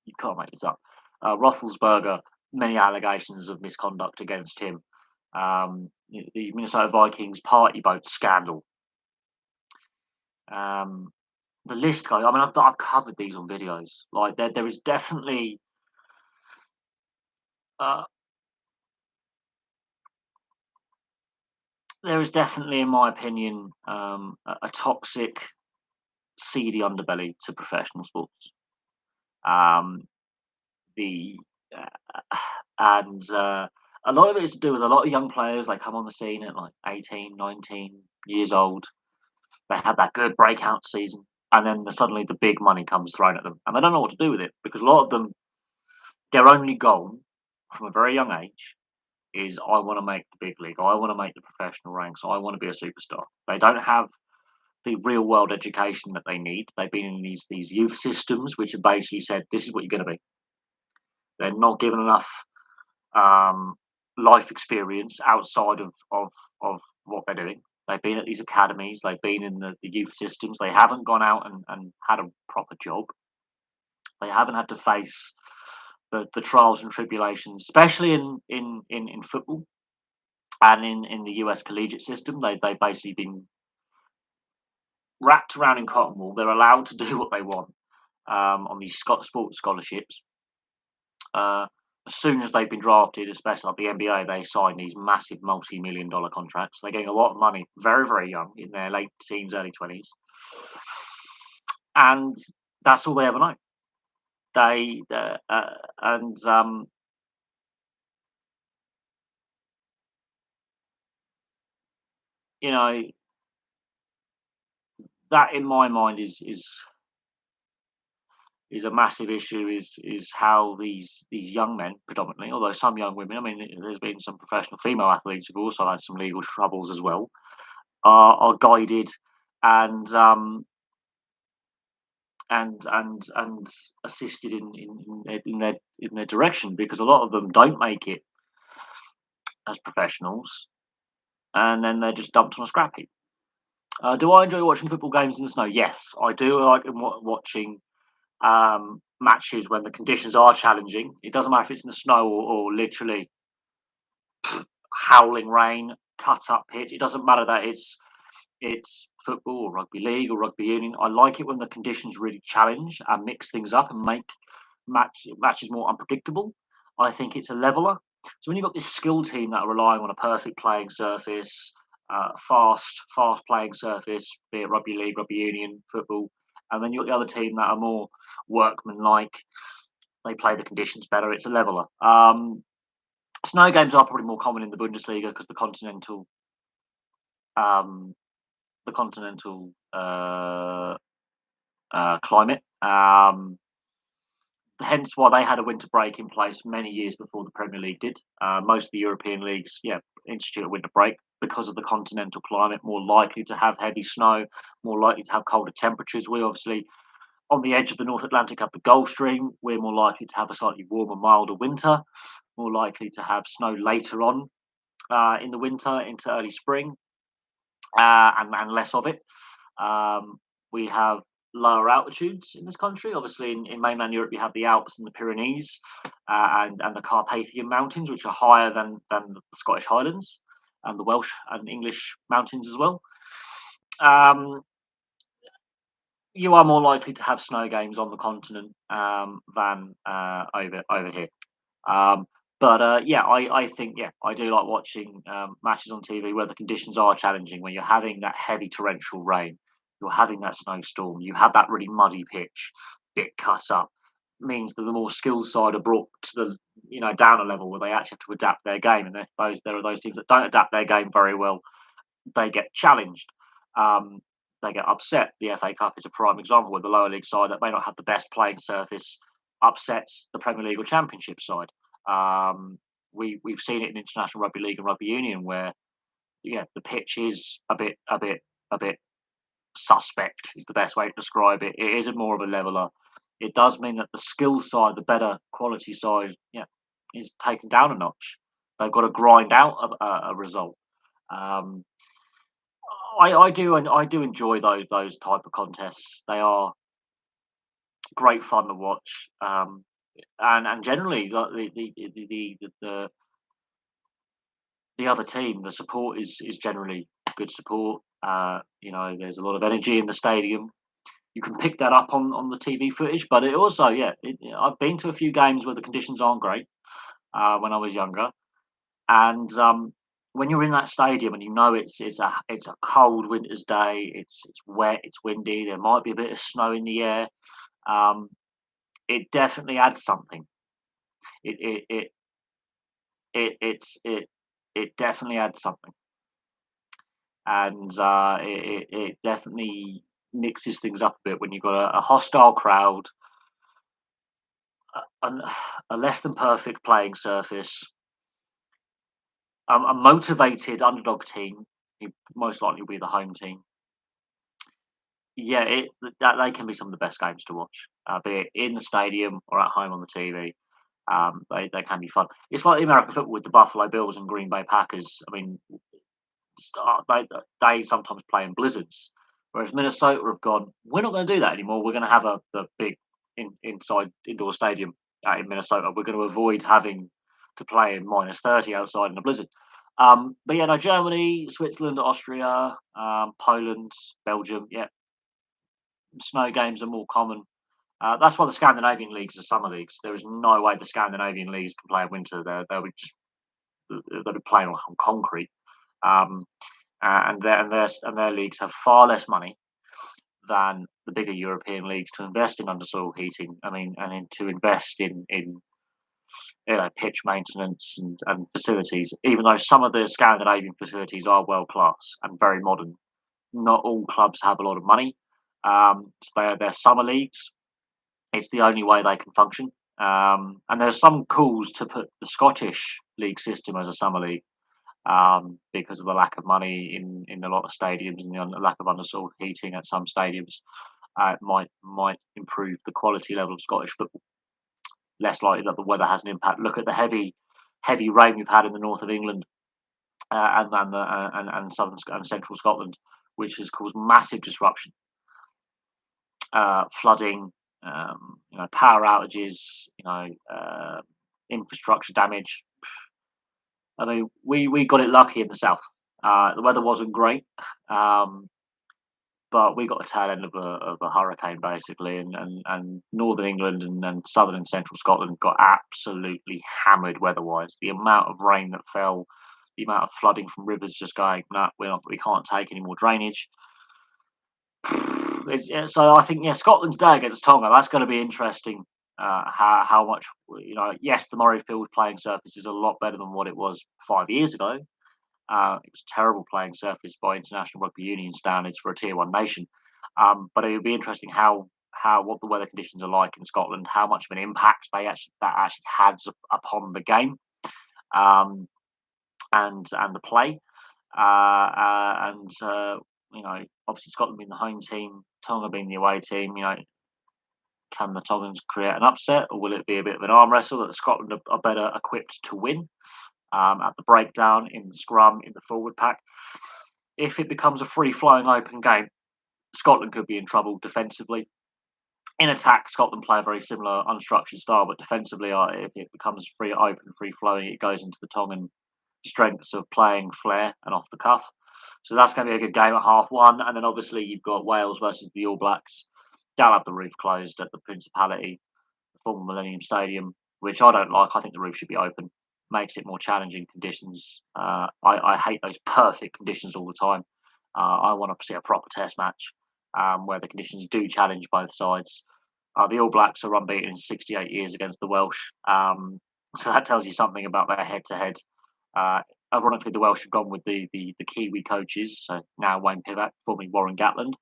You can't make this up. Roethlisberger, many allegations of misconduct against him. The Minnesota Vikings party boat scandal. The list goes. I mean, I've covered these on videos. Like, there is definitely uh, there is definitely, in my opinion, a toxic, seedy underbelly to professional sports. Um, the and A lot of it is to do with a lot of young players. They come on the scene at like 18, 19 years old. They have that good breakout season, and then suddenly the big money comes thrown at them, and they don't know what to do with it because a lot of them, their only goal from a very young age is I want to make the big league, I want to make the professional ranks, I want to be a superstar. They don't have the real world education that they need. They've been in these youth systems which have basically said this is what you're going to be. They're not given enough um, life experience outside of what they're doing. They've been at these academies, they've been in the youth systems, they haven't gone out and had a proper job. They haven't had to face the trials and tribulations, especially in football and in the US collegiate system. They've basically been wrapped around in cotton wool. They're allowed to do what they want on these sports scholarships. Uh, as soon as they've been drafted, especially like the NBA, they sign these massive multi-million-dollar contracts. They're getting a lot of money very, very young in their late teens, early 20s. And that's all they ever know. They, and You know, that in my mind is a massive issue. Is how these young men, predominantly, although some young women. I mean, there's been some professional female athletes who've also had some legal troubles as well. Are guided and and assisted in their direction because a lot of them don't make it as professionals, and then they're just dumped on a scrap heap. Do I enjoy watching football games in the snow? Yes, I do like watching matches when the conditions are challenging. It doesn't matter if it's in the snow or literally howling rain, cut up pitch. It doesn't matter that it's football or rugby league or rugby union. I like it when the conditions really challenge and mix things up and make matches more unpredictable. I think it's a leveler. So when you've got this skill team that are relying on a perfect playing surface, fast playing surface, be it rugby league, rugby union, football, and then you've got the other team that are more workmanlike. They play the conditions better. It's a leveler. Snow games are probably more common in the Bundesliga because um, the continental climate. Hence why they had a winter break in place many years before the Premier League did. Most of the European leagues, yeah, institute a winter break because of the continental climate, more likely to have heavy snow, more likely to have colder temperatures. We obviously, on the edge of the North Atlantic, have the Gulf Stream. We're more likely to have a slightly warmer, milder winter, more likely to have snow later on in the winter into early spring, and less of it. Um, we have lower altitudes in this country. Obviously, in mainland Europe, you have the Alps and the Pyrenees, and the Carpathian Mountains, which are higher than the Scottish Highlands and the Welsh and English mountains as well. Um, you are more likely to have snow games on the continent than over here. Um, yeah, I think yeah, I do like watching matches on TV where the conditions are challenging, where you're having that heavy torrential rain, you're having that snowstorm, you have that really muddy pitch, bit cut up. Means that the more skilled side are brought to the down a level where they actually have to adapt their game, and there are those teams that don't adapt their game very well. They get challenged. Um, they get upset. The FA Cup is a prime example where the lower league side that may not have the best playing surface upsets the Premier League or Championship side. Um, we've seen it in international rugby league and rugby union where the pitch is a bit suspect is the best way to describe it. It isn't more of a leveler. It does mean that the skill side, the better quality side, is taken down a notch. They've got to grind out a result. Um, I do enjoy those type of contests. They are great fun to watch, and generally like the other team, the support is generally good support. There's a lot of energy in the stadium. You can pick that up on the TV footage, but it also I've been to a few games where the conditions aren't great when I was younger, and when you're in that stadium and you know it's a cold winter's day, it's wet, it's windy, there might be a bit of snow in the air. Um, it definitely adds something. It it it it it's it definitely adds something, and it definitely mixes things up a bit when you've got a hostile crowd, a, a less than perfect playing surface, a motivated underdog team, who most likely will be the home team. Yeah, that they can be some of the best games to watch, be it in the stadium or at home on the TV. They can be fun. It's like the American football with the Buffalo Bills and Green Bay Packers. I mean, they sometimes play in blizzards, whereas Minnesota have gone. We're not going to do that anymore. We're going to have the big inside indoor stadium out in Minnesota. We're going to avoid having to play in -30 outside in a blizzard. But yeah, no, Germany, Switzerland, Austria, Poland, Belgium. Yeah, snow games are more common. That's why the Scandinavian leagues are summer leagues. There is no way the Scandinavian leagues can play in winter. They'll be playing on concrete. Um, and their leagues have far less money than the bigger European leagues to invest in undersoil heating. I mean, to invest in pitch maintenance and facilities. Even though some of the Scandinavian facilities are world class and very modern, not all clubs have a lot of money. So they're summer leagues. It's the only way they can function. And there's some calls to put the Scottish league system as a summer league, because of the lack of money in a lot of stadiums and the lack of undersoil heating at some stadiums. It might improve the quality level of Scottish football. Less likely that the weather has an impact. Look at the heavy rain we've had in the north of England, and southern and central Scotland, which has caused massive disruption, flooding, power outages, infrastructure damage. I mean, we got it lucky in the south. The weather wasn't great, um, but we got the tail end of a hurricane basically, and northern England and southern and central Scotland got absolutely hammered weather-wise. The amount of rain that fell, the amount of flooding from rivers just going, no, we can't take any more drainage. So I think, yeah, Scotland's day against Tonga. That's going to be interesting. How much, yes, the Murrayfield playing surface is a lot better than what it was 5 years ago. It was a terrible playing surface by international rugby union standards for a tier one nation. But it would be interesting what the weather conditions are like in Scotland, how much of an impact that actually has upon the game, um, and the play. And obviously Scotland being the home team, Tonga being the away team. Can the Tongans create an upset, or will it be a bit of an arm wrestle that Scotland are better equipped to win? At the breakdown, in the scrum, in the forward pack. If it becomes a free flowing open game, Scotland could be in trouble defensively. In attack, Scotland play a very similar unstructured style, but defensively, if it becomes free flowing, it goes into the Tongan strengths of playing flair and off the cuff. So that's going to be a good game at half 1. And then obviously you've got Wales versus the All Blacks. They'll have the roof closed at the Principality, the former Millennium Stadium, which I don't like. I think the roof should be open. Makes it more challenging conditions. I hate those perfect conditions all the time. I want to see a proper test match, where the conditions do challenge both sides. The All Blacks are unbeaten in 68 years against the Welsh. So that tells you something about their head-to-head. Ironically, the Welsh have gone with the Kiwi coaches. So now Wayne Pivac, formerly Warren Gatland,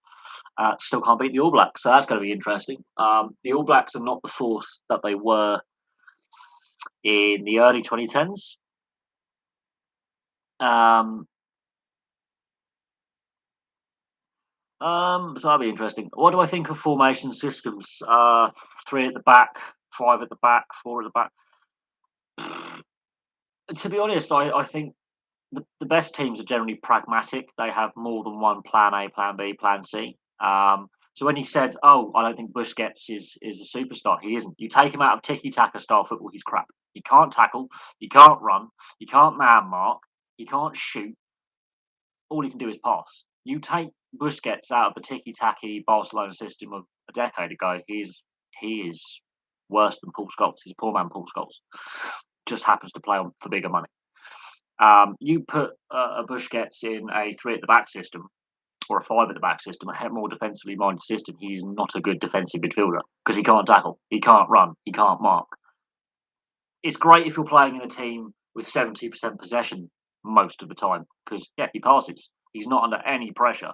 still can't beat the All Blacks. So that's going to be interesting. The All Blacks are not the force that they were in the early 2010s. So that'll be interesting. What do I think of formation systems? 3 at the back, 5 at the back, 4 at the back. To be honest, I think the best teams are generally pragmatic. They have more than one plan A, plan B, plan C. So when he said, "Oh, I don't think Busquets is a superstar," he isn't. You take him out of tiki-taka style football, he's crap. He can't tackle, he can't run, he can't man mark, he can't shoot. All he can do is pass. You take Busquets out of the tiki-taka Barcelona system of a decade ago, he is worse than Paul Scholes. He's a poor man Paul Scholes. Just happens to play on for bigger money. You put a Busquets in a three at the back system or a five at the back system, a more defensively minded system. He's not a good defensive midfielder because he can't tackle, he can't run, he can't mark. It's great if you're playing in a team with 70% possession most of the time because yeah, he passes. He's not under any pressure.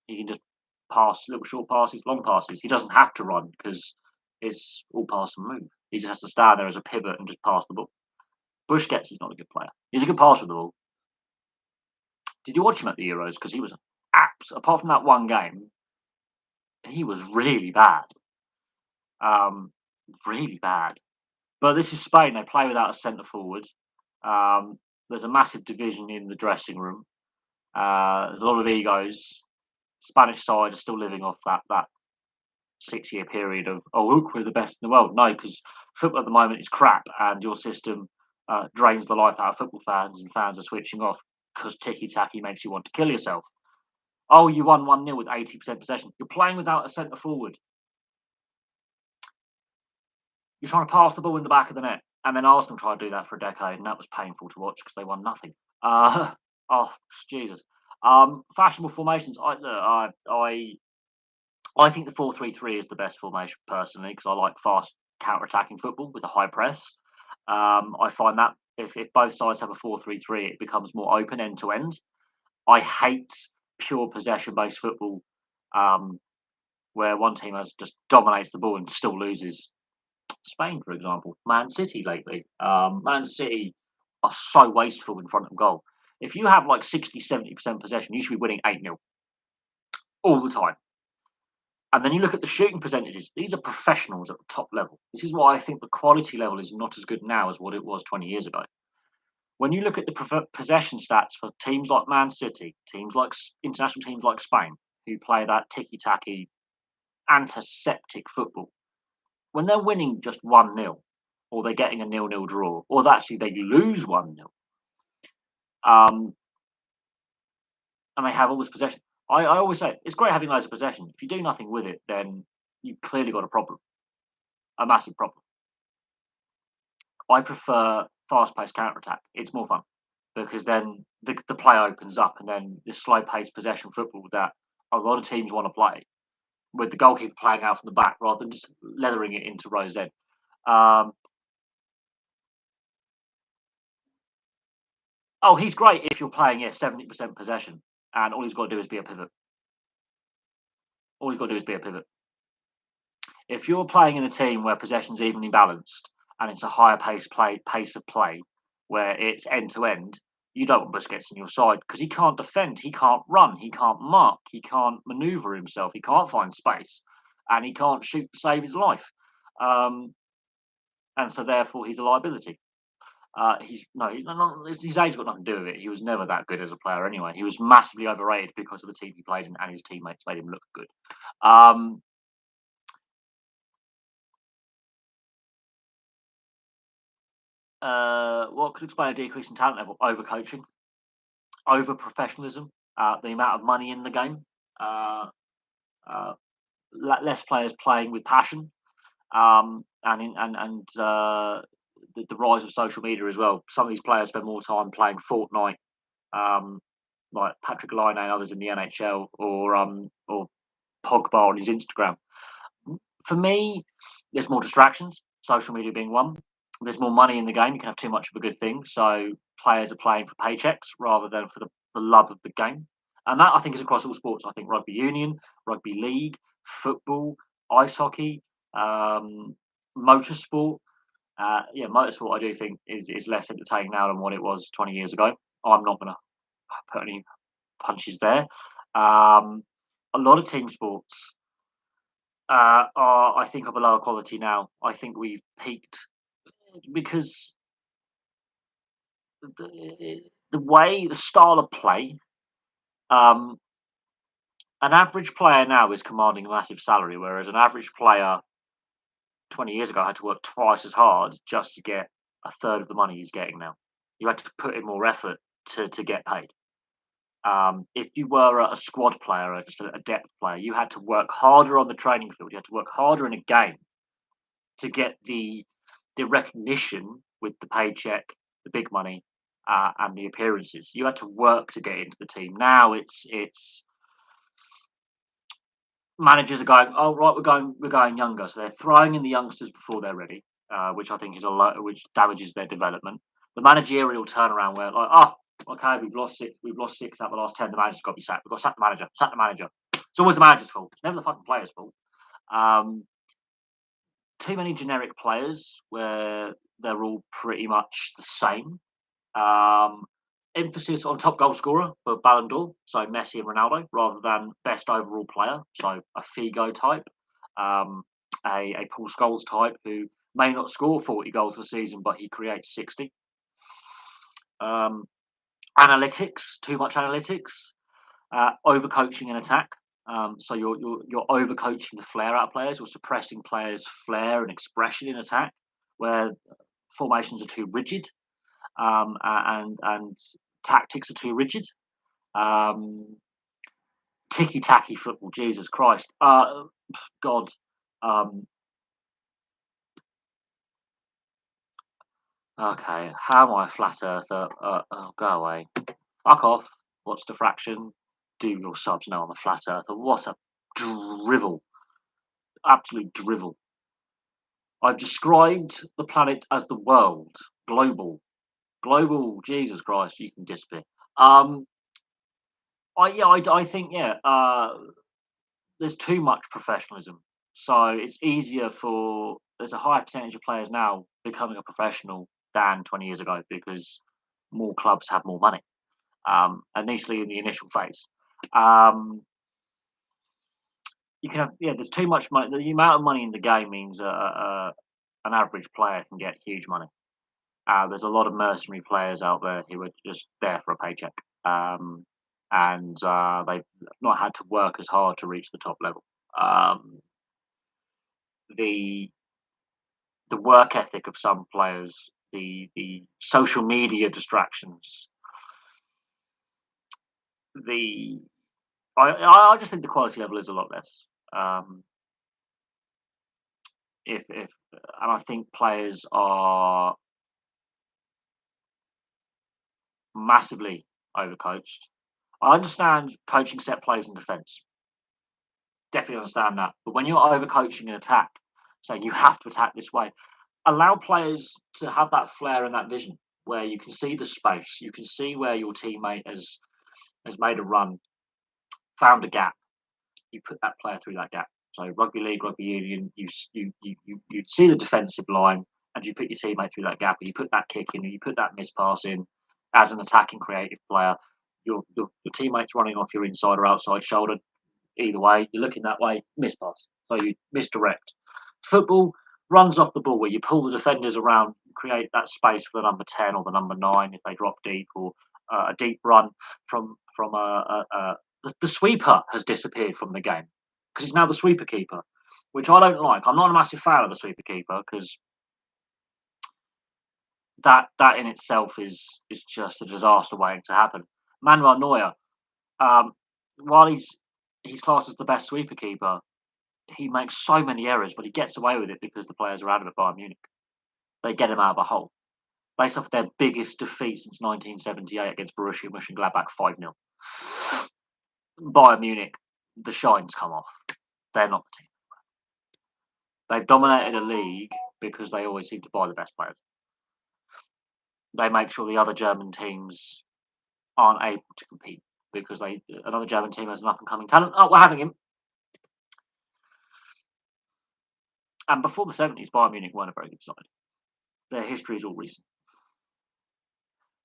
He can just pass little short passes, long passes. He doesn't have to run because it's all pass and move. He just has to stand there as a pivot and just pass the ball. Busquets is not a good player. He's a good passer of the ball. Did you watch him at the Euros? Because he was apart from that one game, he was really bad. Really bad. But this is Spain. They play without a centre forward. There's a massive division in the dressing room. There's a lot of egos. Spanish side is still living off that 6-year period of look, we're the best in the world. No, because football at the moment is crap, and your system drains the life out of football fans, and fans are switching off because ticky tacky makes you want to kill yourself. Oh, you won 1-0 with 80% possession. You're playing without a centre forward. You're trying to pass the ball in the back of the net. And then Arsenal tried to do that for a decade, and that was painful to watch because they won nothing. Oh, Jesus. Fashionable formations. I think the 4-3-3 is the best formation personally because I like fast counter-attacking football with a high press. I find that if both sides have a 4-3-3, it becomes more open end to end. I hate pure possession-based football where one team just dominates the ball and still loses. Spain, for example, Man City lately. Man City are so wasteful in front of goal. If you have like 60-70% possession, you should be winning 8-0 all the time. And then you look at the shooting percentages. These are professionals at the top level. This is why I think the quality level is not as good now as what it was 20 years ago. When you look at the possession stats for teams like Man City, teams like international teams like Spain, who play that ticky-tacky, antiseptic football, when they're winning just 1-0, or they're getting a 0-0 draw, or actually they lose 1-0, and they have all this possession. I always say it's great having loads of possession. If you do nothing with it, then you've clearly got a problem, a massive problem. I prefer fast-paced counter-attack. It's more fun because then the play opens up, and then this slow-paced possession football that a lot of teams want to play, with the goalkeeper playing out from the back rather than just leathering it into row Z. Oh, he's great if you're playing 70% possession, and all he's got to do is be a pivot. All he's got to do is be a pivot. If you're playing in a team where possession's evenly balanced and it's a higher pace of play, where it's end to end, you don't want Busquets on your side because he can't defend, he can't run, he can't mark, he can't manoeuvre himself, he can't find space, and he can't shoot to save his life. And so therefore he's a liability. He's not, his age got nothing to do with it. He was never that good as a player anyway. He was massively overrated because of the team he played in, and his teammates made him look good. What could explain a decrease in talent level? Overcoaching, over professionalism, the amount of money in the game, less players playing with passion, and the rise of social media as well. Some of these players spend more time playing Fortnite, like Patrick Laine and others in the NHL, or Pogba on his Instagram. For me, there's more distractions, social media being one. There's more money in the game. You can have too much of a good thing. So players are playing for paychecks rather than for the love of the game. And that, I think, is across all sports. I think rugby union, rugby league, football, ice hockey, motorsport. Motorsport, I do think, is less entertaining now than what it was 20 years ago. I'm not going to put any punches there. A lot of team sports are, I think, of a lower quality now. I think we've peaked because the style of play, an average player now is commanding a massive salary, whereas an average player 20 years ago had to work twice as hard just to get a third of the money he's getting now. You had to put in more effort to get paid. If you were a squad player or just a depth player, you had to work harder on the training field. You had to work harder in a game to get the recognition with the paycheck, the big money, and the appearances. You had to work to get into the team. Now it's managers are going, oh right, we're going younger, so they're throwing in the youngsters before they're ready, which I think is a lot, which damages their development. The managerial turnaround where like, oh, okay, we've lost six out of the last 10. The manager's got to be sacked. We've got to sack the manager. Sack the manager. It's always the manager's fault. It's never the fucking player's fault. Um, Too many generic players where they're all pretty much the same. Um, Emphasis on top goal scorer for Ballon d'Or, so Messi and Ronaldo, rather than best overall player, so a Figo type, um, a Paul Scholes type who may not score 40 goals a season, but he creates 60. Um, Analytics, too much analytics, overcoaching in attack. So you're overcoaching the flair out of players. You're suppressing players' flair and expression in attack, where formations are too rigid, and tactics are too rigid. Um, Ticky tacky football, Jesus Christ, God. Um, okay, how am I a flat earther? Oh, go away. Fuck off. What's diffraction? Do your subs now on the flat earther? What a drivel! Absolute drivel. I've described the planet as the world, global, global. Jesus Christ, you can disappear. Um, I think yeah. There's too much professionalism. So it's easier for there's a higher percentage of players now becoming a professional than 20 years ago because more clubs have more money, initially in the initial phase. Um, you can have yeah. There's too much money. The amount of money in the game means an average player can get huge money. There's a lot of mercenary players out there who are just there for a paycheck, um, and they've not had to work as hard to reach the top level. Um, the the work ethic of some players, the social media distractions, the I just think the quality level is a lot less. Um, if and I think players are massively overcoached. I understand coaching set plays in defence. Definitely understand that. But when you're overcoaching an attack, saying you have to attack this way, allow players to have that flair and that vision where you can see the space, you can see where your teammate has made a run, found a gap, you put that player through that gap. So rugby league, rugby union, you see the defensive line and you put your teammate through that gap, or you put that kick in, or you put that miss pass in as an attacking creative player. Your teammate's running off your inside or outside shoulder. Either way, you're looking that way, miss pass. So you misdirect. Football runs off the ball where you pull the defenders around, create that space for the number 10 or the number 9 if they drop deep, or a deep run from the sweeper has disappeared from the game because it's now the sweeper keeper, which I don't like. I'm not a massive fan of the sweeper keeper because that in itself is just a disaster waiting to happen. Manuel Neuer, um, while he's classed as the best sweeper keeper, he makes so many errors, but he gets away with it because the players are out of it. Bayern Munich, they get him out of a hole. They suffered their biggest defeat since 1978 against Borussia Mönchengladbach 5-0. Bayern Munich, the shine's come off. They're not the team. They've dominated a league because they always seem to buy the best players. They make sure the other German teams aren't able to compete because another German team has an up and coming talent. Oh, we're having him. And before the 70s, Bayern Munich weren't a very good side. Their history is all recent.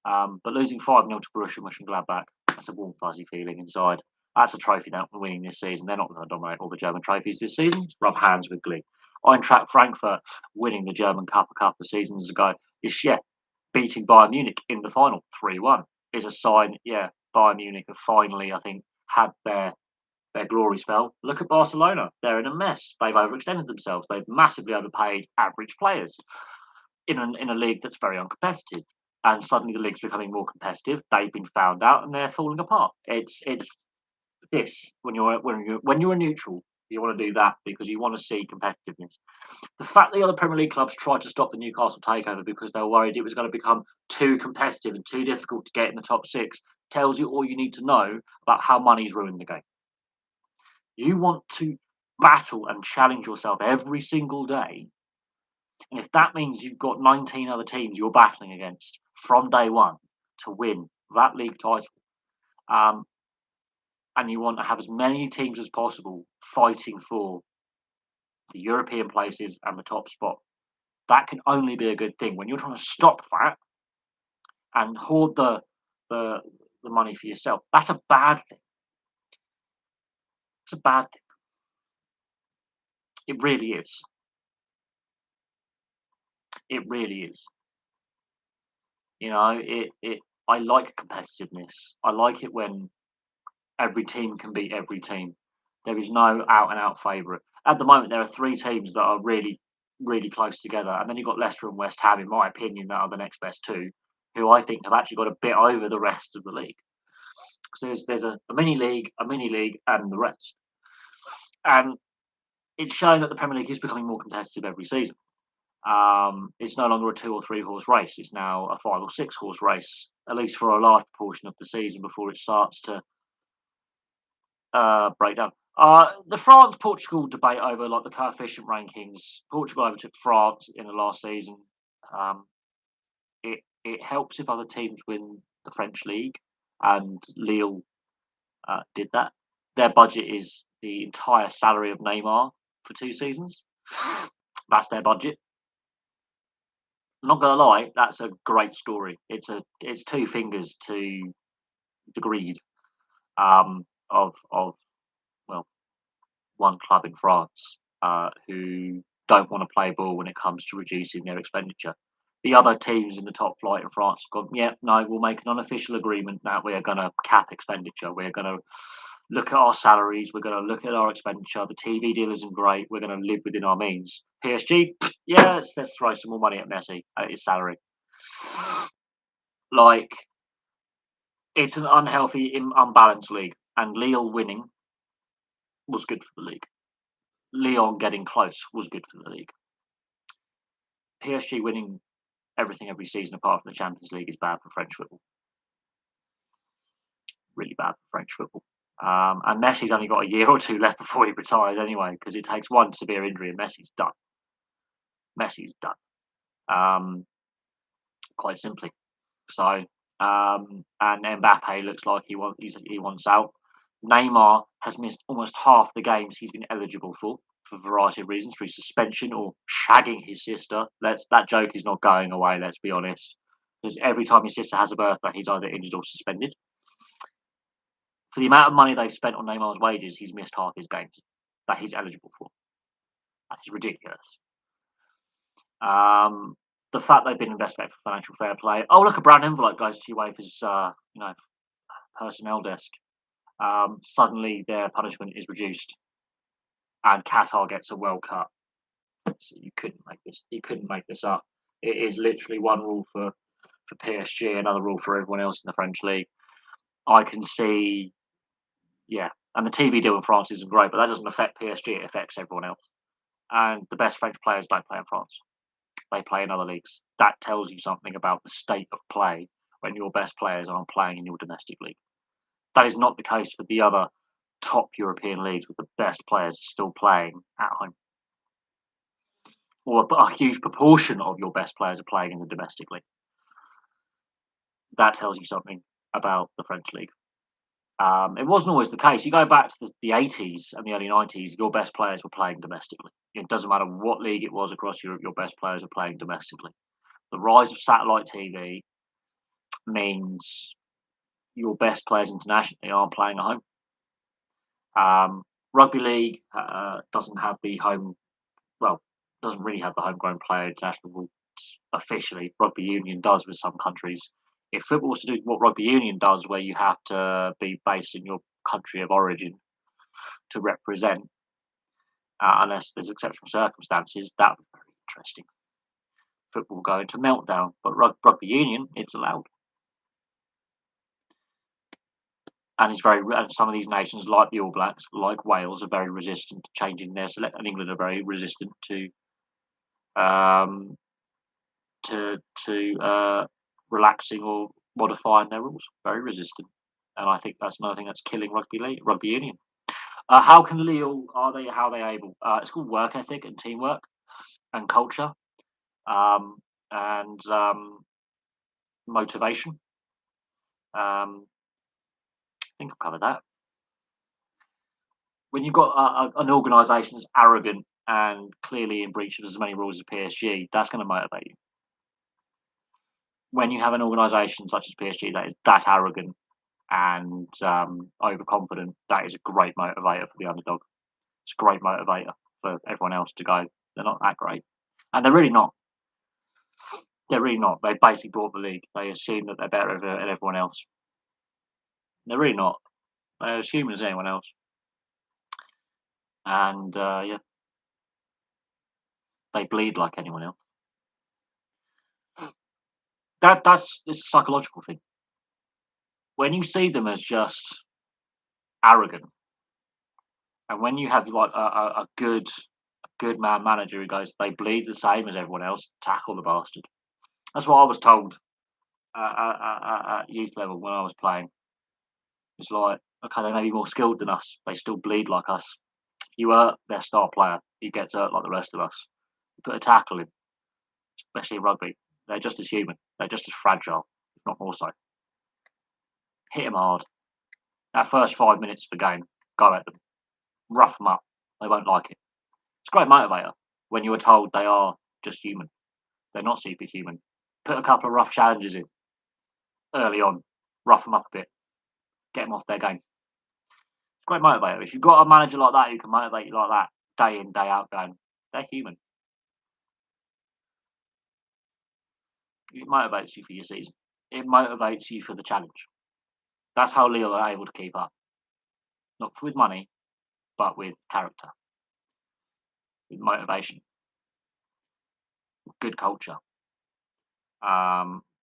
But losing 5-0 to Borussia Mönchengladbach, that's a warm, fuzzy feeling inside. That's a trophy that we're winning this season. They're not going to dominate all the German trophies this season. Just rub hands with glee. Eintracht Frankfurt winning the German Cup a couple of seasons ago is, yeah, beating Bayern Munich in the final 3-1 is a sign, yeah, Bayern Munich have finally, I think, had their glory spell. Look at Barcelona. They're in a mess. They've overextended themselves. They've massively overpaid average players in a league that's very uncompetitive. And suddenly the league's becoming more competitive. They've been found out and they're falling apart. It's this when you're a neutral. You want to do that because you want to see competitiveness. The fact that the other Premier League clubs tried to stop the Newcastle takeover because they were worried it was going to become too competitive and too difficult to get in the top six tells you all you need to know about how money's ruined the game. You want to battle and challenge yourself every single day. And if that means you've got 19 other teams you're battling against from day one to win that league title, um, and you want to have as many teams as possible fighting for the European places and the top spot, that can only be a good thing. When you're trying to stop that and hoard the, the money for yourself, that's a bad thing. It's a bad thing. It really is. It really is. You know, it. I like competitiveness. I like it when every team can beat every team. There is no out and out favourite. At the moment, there are three teams that are really, really close together, and then you've got Leicester and West Ham, in my opinion, that are the next best two, who I think have actually got a bit over the rest of the league. So there's a mini league, and the rest, and it's shown that the Premier League is becoming more competitive every season. It's no longer a 2 or 3 horse race; it's now a 5 or 6 horse race, at least for a large proportion of the season before it starts to breakdown. The France Portugal debate over like the coefficient rankings. Portugal overtook France in the last season. Um, it helps if other teams win the French league, and Lille did that. Their budget is the entire salary of Neymar for 2 seasons. That's their budget. I'm not gonna lie, that's a great story. It's two fingers to the greed of well one club in France who don't want to play ball when it comes to reducing their expenditure. The other teams in the top flight in France have gone, yeah, no, we'll make an unofficial agreement that we are going to cap expenditure. We're going to look at our salaries. We're going to look at our expenditure. The TV deal isn't great. We're going to live within our means. PSG, yeah, let's throw some more money at Messi at his salary. Like, it's an unhealthy, unbalanced league. And Lille winning was good for the league. Lyon getting close was good for the league. PSG winning everything every season apart from the Champions League is bad for French football. Really bad for French football. And Messi's only got a year or two left before he retires anyway, because it takes one severe injury and Messi's done. Messi's done. Quite simply. So, and Mbappe looks like he wants out. Neymar has missed almost half the games he's been eligible for a variety of reasons, through suspension or shagging his sister. That joke is not going away. Let's be honest, because every time his sister has a birthday, he's either injured or suspended. For the amount of money they've spent on Neymar's wages, he's missed half his games that he's eligible for. That is ridiculous. The fact they've been investigated for financial fair play. Oh, look, a brown envelope goes to UEFA's personnel desk. Suddenly their punishment is reduced, and Qatar gets a World Cup. So you couldn't make this. You couldn't make this up. It is literally one rule for PSG, another rule for everyone else in the French league. I can see, yeah, and the TV deal in France isn't great, but that doesn't affect PSG. It affects everyone else. And the best French players don't play in France. They play in other leagues. That tells you something about the state of play when your best players aren't playing in your domestic league. That is not the case with the other top European leagues, with the best players still playing at home. Or a huge proportion of your best players are playing in the domestic league. That tells you something about the French league. It wasn't always the case. You go back to the 80s and the early 90s, your best players were playing domestically. It doesn't matter what league it was across Europe, your best players are playing domestically. The rise of satellite TV means your best players internationally aren't playing at home. Rugby league doesn't have the home, well, doesn't really have the homegrown player international rules officially. Rugby union does with some countries. If football was to do what rugby union does, where you have to be based in your country of origin to represent, unless there's exceptional circumstances, that would be very interesting. Football go into meltdown, but rugby union, it's allowed. and and some of these nations, like the All Blacks, like Wales, are very resistant to changing their select, and England are very resistant um, to relaxing or modifying their rules. Very resistant, and I think that's another thing that's killing rugby union. How can Lille are they how are they able? It's called work ethic and teamwork and culture, um, and motivation. I think I've covered that. When you've got an organisation that's arrogant and clearly in breach of as many rules as PSG, that's going to motivate you. When you have an organisation such as PSG that is that arrogant and overconfident, that is a great motivator for the underdog. It's a great motivator for everyone else to go, they're not that great. And they're really not. They're really not. They basically bought the league. They assume that they're better than everyone else. They're really not. They're as human as anyone else. And yeah, they bleed like anyone else. That's it's a psychological thing. When you see them as just arrogant, and when you have like a good man manager who goes, they bleed the same as everyone else. Tackle the bastard. That's what I was told at youth level when I was playing. It's like, okay, they may be more skilled than us. They still bleed like us. You hurt their star player, he gets hurt like the rest of us. You put a tackle in, especially in rugby. They're just as human. They're just as fragile, if not more so. Hit them hard. That first 5 minutes of the game, go at them, rough them up. They won't like it. It's a great motivator when you are told they are just human. They're not superhuman. Put a couple of rough challenges in early on, rough them up a bit, get them off their game. It's a great motivator. If you've got a manager like that who can motivate you like that, day in, day out, going, they're human. It motivates you for your season. It motivates you for the challenge. That's how Lille are able to keep up. Not with money, but with character, with motivation, good culture,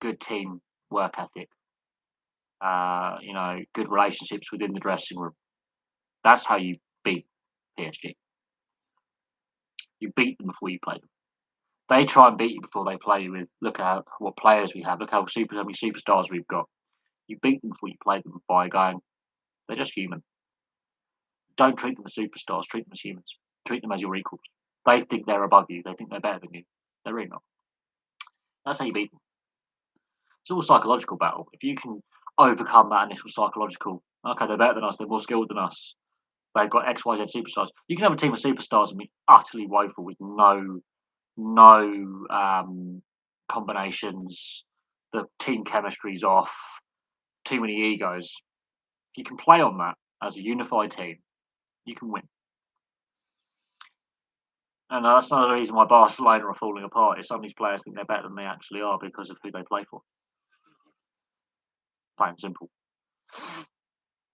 good team work ethic, good relationships within the dressing room. That's how you beat PSG. You beat them before you play them. They try and beat you before they play you with. Look at what players we have. Look how many superstars we've got. You beat them before you play them by going, they're just human. Don't treat them as superstars. Treat them as humans. Treat them as your equals. They think they're above you. They think they're better than you. They're really not. That's how you beat them. It's all a psychological battle. If you can overcome that initial psychological, okay, they're better than us. They're more skilled than us. They've got X, Y, Z superstars. You can have a team of superstars and be utterly woeful with no combinations. The team chemistry's off. Too many egos. If you can play on that as a unified team, you can win. And that's another reason why Barcelona are falling apart. Is some of these players think they're better than they actually are because of who they play for. Plain and simple.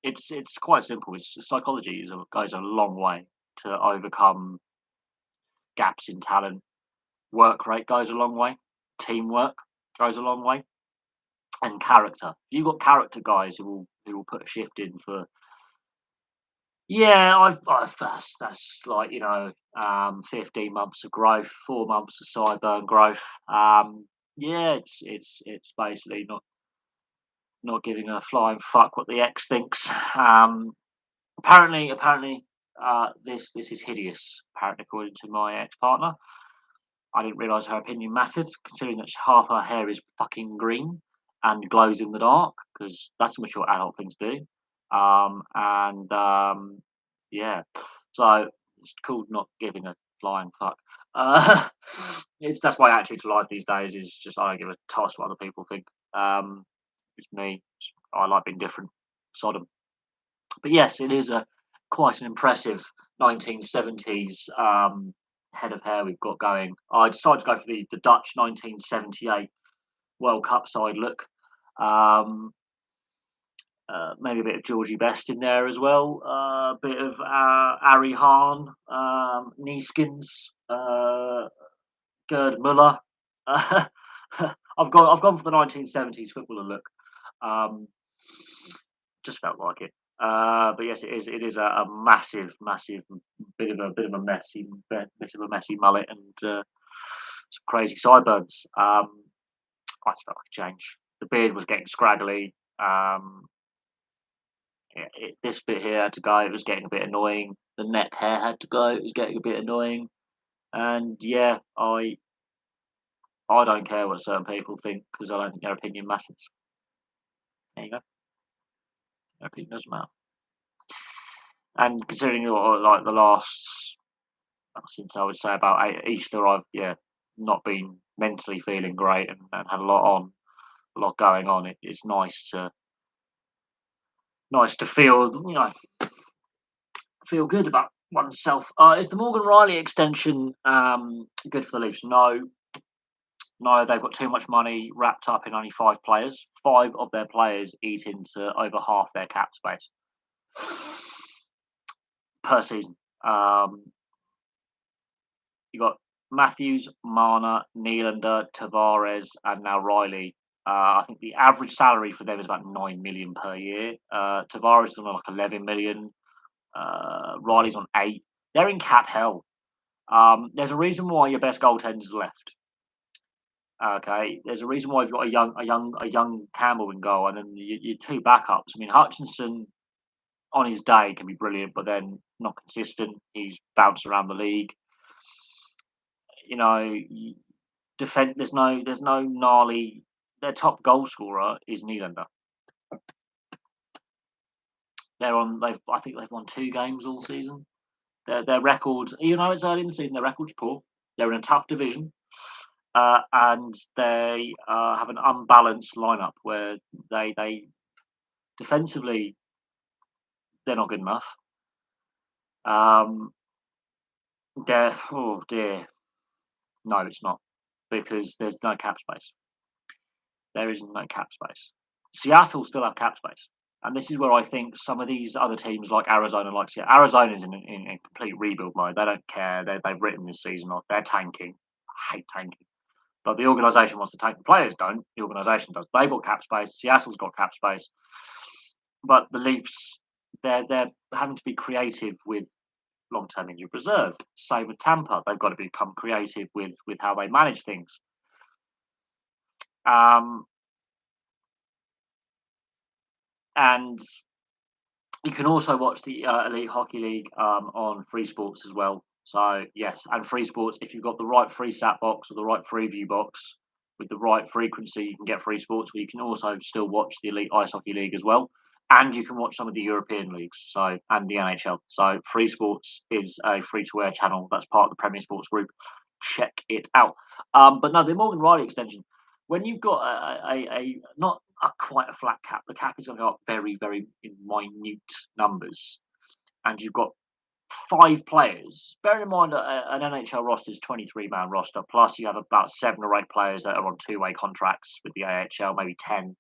It's quite simple. It's psychology goes a long way to overcome gaps in talent. Work rate goes a long way. Teamwork goes a long way, and character. You've got character guys who will put a shift in for. Yeah, I've that's like 15 months of growth, 4 months of sideburn growth. Yeah, it's basically not giving a flying fuck what the ex thinks. Apparently, this is hideous. Apparently, according to my ex partner, I didn't realise her opinion mattered, considering that half her hair is fucking green and glows in the dark, because that's a mature adult thing to do. Yeah, so it's called not giving a flying fuck. Uh, it's that's my attitude to life these days. Is just I don't give a toss what other people think. It's me. I like being different. Sodom. But yes, it is a quite an impressive 1970s head of hair we've got going. I decided to go for the Dutch 1978 World Cup side look. Maybe a bit of Georgie Best in there as well. A bit of Ari Hahn, Neeskens, Gerd Muller. I've gone for the 1970s footballer look. Um, just felt like it. But yes, it is. It is a massive, massive bit of a bit of a messy mullet and some crazy sideburns. I just felt like a change. The beard was getting scraggly. This bit here had to go. It was getting a bit annoying. The neck hair had to go. It was getting a bit annoying. And yeah, I don't care what certain people think because I don't think their opinion matters. There you go. Their opinion doesn't matter. And considering like the last since I would say about Easter, I've not been mentally feeling great and had a lot going on. It's nice to feel feel good about oneself. Is the Morgan Riley extension good for the Leafs? No, no, they've got too much money wrapped up in only 5 players. 5 of their players eat into over half their cap space per season. You got Matthews, Marner, Nylander, Tavares, and now Riley. I think the average salary for them is about 9 million per year. Tavares is on like 11 million. Riley's on 8. They're in cap hell. There's a reason why your best goaltender's left. Okay, there's a reason why you've got a young Campbell in goal, and then your 2 backups. I mean, Hutchinson on his day can be brilliant, but then not consistent. He's bounced around the league. You know, defend. There's no gnarly. Their top goal scorer is Nylander. I think they've won 2 games all season. Their record, it's early in the season. Their record's poor. They're in a tough division, and they have an unbalanced lineup where they defensively they're not good enough. Oh dear, no, it's not because there's no cap space. There isn't no cap space. Seattle still have cap space. And this is where I think some of these other teams like Arizona, Arizona's in complete rebuild mode. They don't care. They've written this season off. They're tanking. I hate tanking. But the organisation wants to tank. The players don't. The organisation does. They've got cap space. Seattle's got cap space. But the Leafs, they're having to be creative with long-term injury reserve. Same with Tampa. They've got to become creative with how they manage things. And you can also watch the Elite Hockey League on Free Sports as well. So yes, and Free Sports, if you've got the right free sat box or the right free view box with the right frequency, you can get Free Sports. But you can also still watch the Elite Ice Hockey League as well, and you can watch some of the European leagues. And the NHL. So Free Sports is a free-to-air channel that's part of the Premier Sports Group. Check it out. But no, the Morgan Riley extension. When you've got not quite a flat cap, the cap is going to go up very, very in minute numbers, and you've got 5 players. Bearing in mind an NHL roster is 23-man roster, plus you have about 7 or 8 players that are on 2-way contracts with the AHL, maybe 10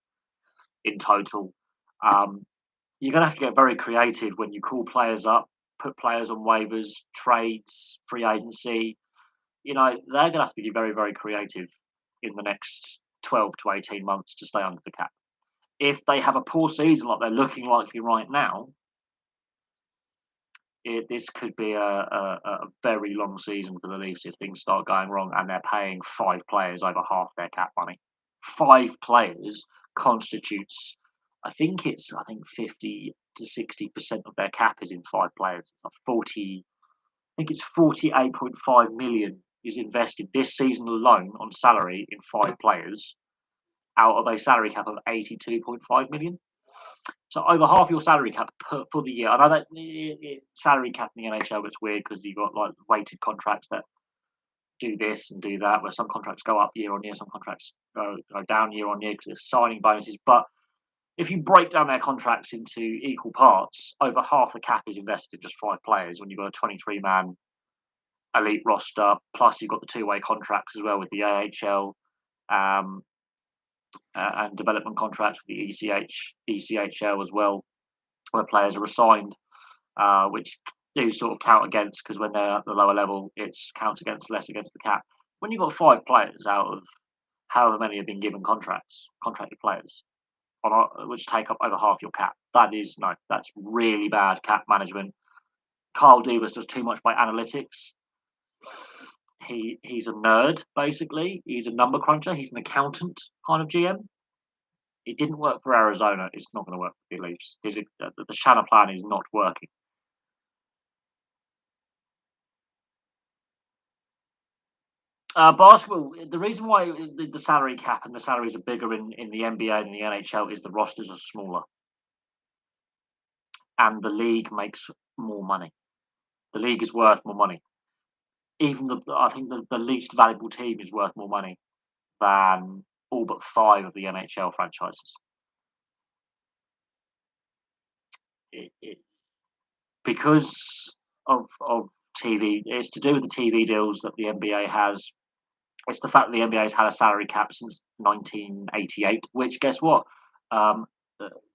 in total. You're going to have to get very creative when you call players up, put players on waivers, trades, free agency. They're going to have to be very, very creative in the next 12 to 18 months to stay under the cap. If they have a poor season like they're looking likely right now, this could be a very long season for the Leafs if things start going wrong and they're paying 5 players over half their cap money. 5 players constitutes, I think 50 to 60% of their cap is in 5 players. 40, I think it's 48.5 million is invested this season alone on salary in 5 players out of a salary cap of 82.5 million. So over half your salary cap for the year. I know that salary cap in the NHL is weird because you've got like weighted contracts that do this and do that, where some contracts go up year on year, some contracts go down year on year because there's signing bonuses. But if you break down their contracts into equal parts, over half the cap is invested in just 5 players when you've got a 23-man elite roster, plus you've got the 2-way contracts as well with the AHL and development contracts with the ECHL as well, where players are assigned, which do sort of count against, because when they're at the lower level, it counts less against the cap. When you've got 5 players out of however many have been given contracted players, which take up over half your cap. That's really bad cap management. Kyle Dubas does too much by analytics. He's a nerd, basically. He's a number cruncher. He's an accountant kind of GM. It didn't work for Arizona. It's not going to work for the Leafs. The Shanna plan is not working. Basketball. The reason why the salary cap and the salaries are bigger in the NBA than the NHL is the rosters are smaller, and the league makes more money. The league is worth more money. Even I think the least valuable team is worth more money than all but 5 of the NHL franchises. It because of TV. It's to do with the TV deals that the NBA has. It's the fact that the NBA has had a salary cap since 1988. Which, guess what? Um,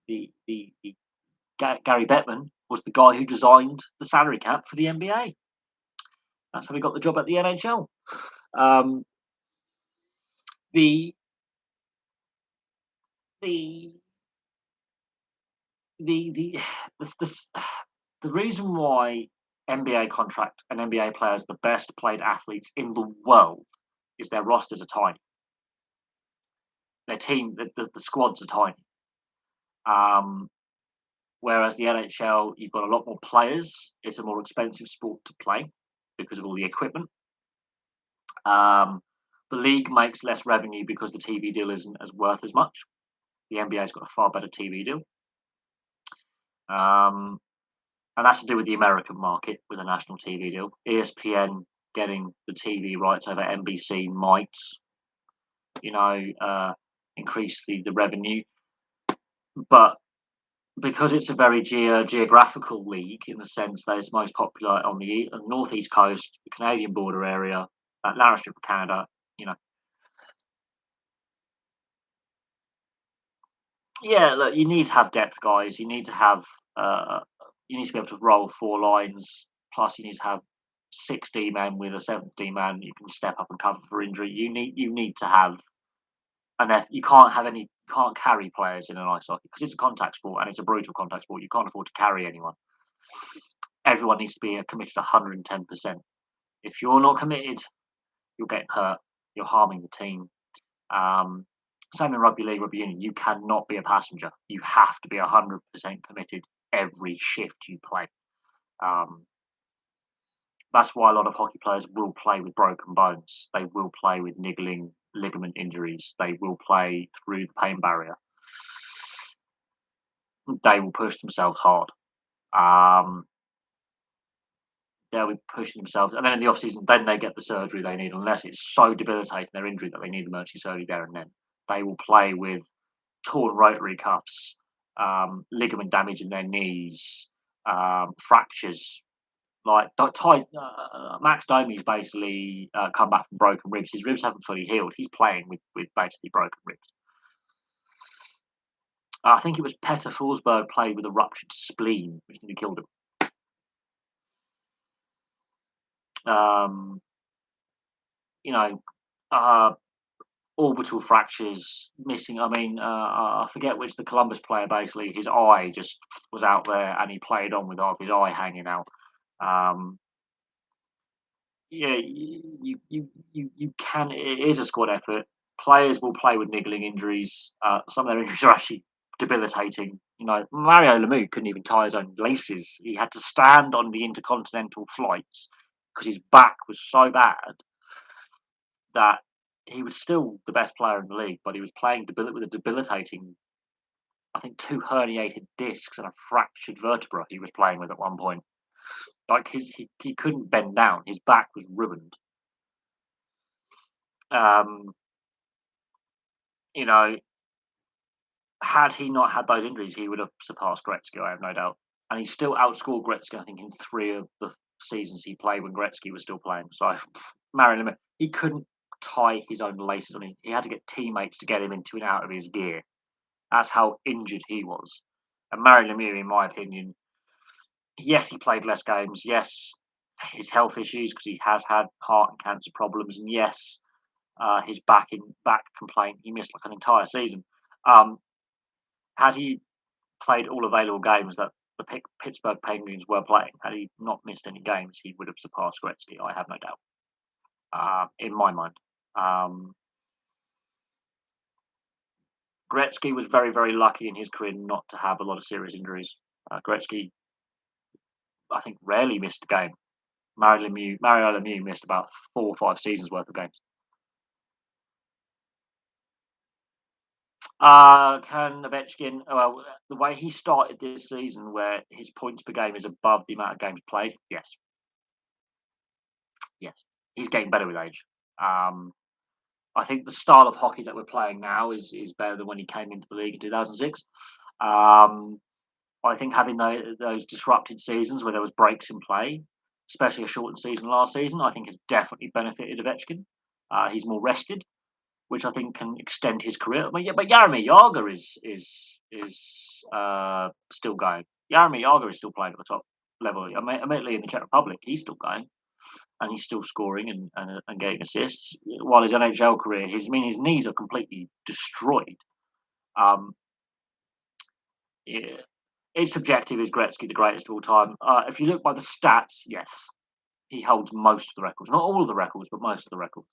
the Gary Bettman was the guy who designed the salary cap for the NBA. That's how he got the job at the NHL. Um, the the the the the reason why NBA contract and NBA players the best played athletes in the world is their rosters are tiny. Their team, the squads are tiny. Um, whereas the NHL, you've got a lot more players. It's a more expensive sport to play because of all the equipment. Um, the league makes less revenue because the TV deal isn't as worth as much. The NBA's got a far better TV deal. Um, and that's to do with the American market with a national TV deal. ESPN getting the TV rights over NBC might, increase the revenue, but because it's a very geographical league in the sense that it's most popular on the northeast coast, the Canadian border area, that narrow strip of Canada, you know. Yeah, look, you need to have depth, guys. You need to be able to roll 4 lines. Plus, you need to have 6 D-men with a 7th D-man. You can step up and cover for injury. You need to have you can't carry players in an ice hockey because it's a contact sport and it's a brutal contact sport. You can't afford to carry anyone. Everyone needs to be committed 110%. If you're not committed, you'll get hurt. You're harming the team. Um, Same in rugby league, rugby union. You cannot be a passenger. You have to be 100% committed every shift you play. Um, that's why a lot of hockey players will play with broken bones. They will play with niggling ligament injuries. They will play through the pain barrier. They will push themselves hard. Um, they'll be pushing themselves, and then in the off season, then they get the surgery they need, unless it's so debilitating their injury that they need emergency surgery there and then. They will play with torn rotary cuffs, ligament damage in their knees, fractures. Like Max Domi's basically come back from broken ribs. His ribs haven't fully healed. He's playing with basically broken ribs. I think it was Petter Forsberg played with a ruptured spleen, which nearly killed him. You know, orbital fractures, missing. I mean, I forget which the Columbus player. Basically, his eye just was out there, and he played on with half his eye hanging out. Um, yeah, you can. It is a squad effort. Players will play with niggling injuries. Some of their injuries are actually debilitating. Mario Lemieux couldn't even tie his own laces. He had to stand on the intercontinental flights because his back was so bad that he was still the best player in the league, but he was playing with a debilitating, I think, 2 herniated discs and a fractured vertebra he was playing with at one point. Like he couldn't bend down. His back was ruined. Um, you know, had he not had those injuries, he would have surpassed Gretzky, I have no doubt. And he still outscored Gretzky, I think, in 3 of the seasons he played when Gretzky was still playing. So, Mario Lemieux, he couldn't tie his own laces on him. He had to get teammates to get him into and out of his gear. That's how injured he was. And Mario Lemieux, in my opinion, yes, he played less games. Yes, his health issues because he has had heart and cancer problems, and yes, his back complaint. He missed like an entire season. Um, Had he played all available games that the Pittsburgh Penguins were playing, had he not missed any games, he would have surpassed Gretzky. I have no doubt. In my mind, um, Gretzky was very, very lucky in his career not to have a lot of serious injuries. Gretzky, I think, rarely missed a game. Mario Lemieux missed about 4 or 5 seasons worth of games. Can Ovechkin? Well, the way he started this season, where his points per game is above the amount of games played, yes, yes, he's getting better with age. Um, I think the style of hockey that we're playing now is better than when he came into the league in 2006. Um, I think having those disrupted seasons where there was breaks in play, especially a shortened season last season, I think has definitely benefited Ovechkin. He's more rested, which I think can extend his career. But yeah, but Jaromir Jagr is still going. Jaromir Jagr is still playing at the top level. Admittedly, in the Czech Republic, he's still going and he's still scoring and getting assists. While his NHL career, his knees are completely destroyed. Um, yeah, it's subjective. Is Gretzky the greatest of all time? If you look by the stats, yes, he holds most of the records. Not all of the records, but most of the records.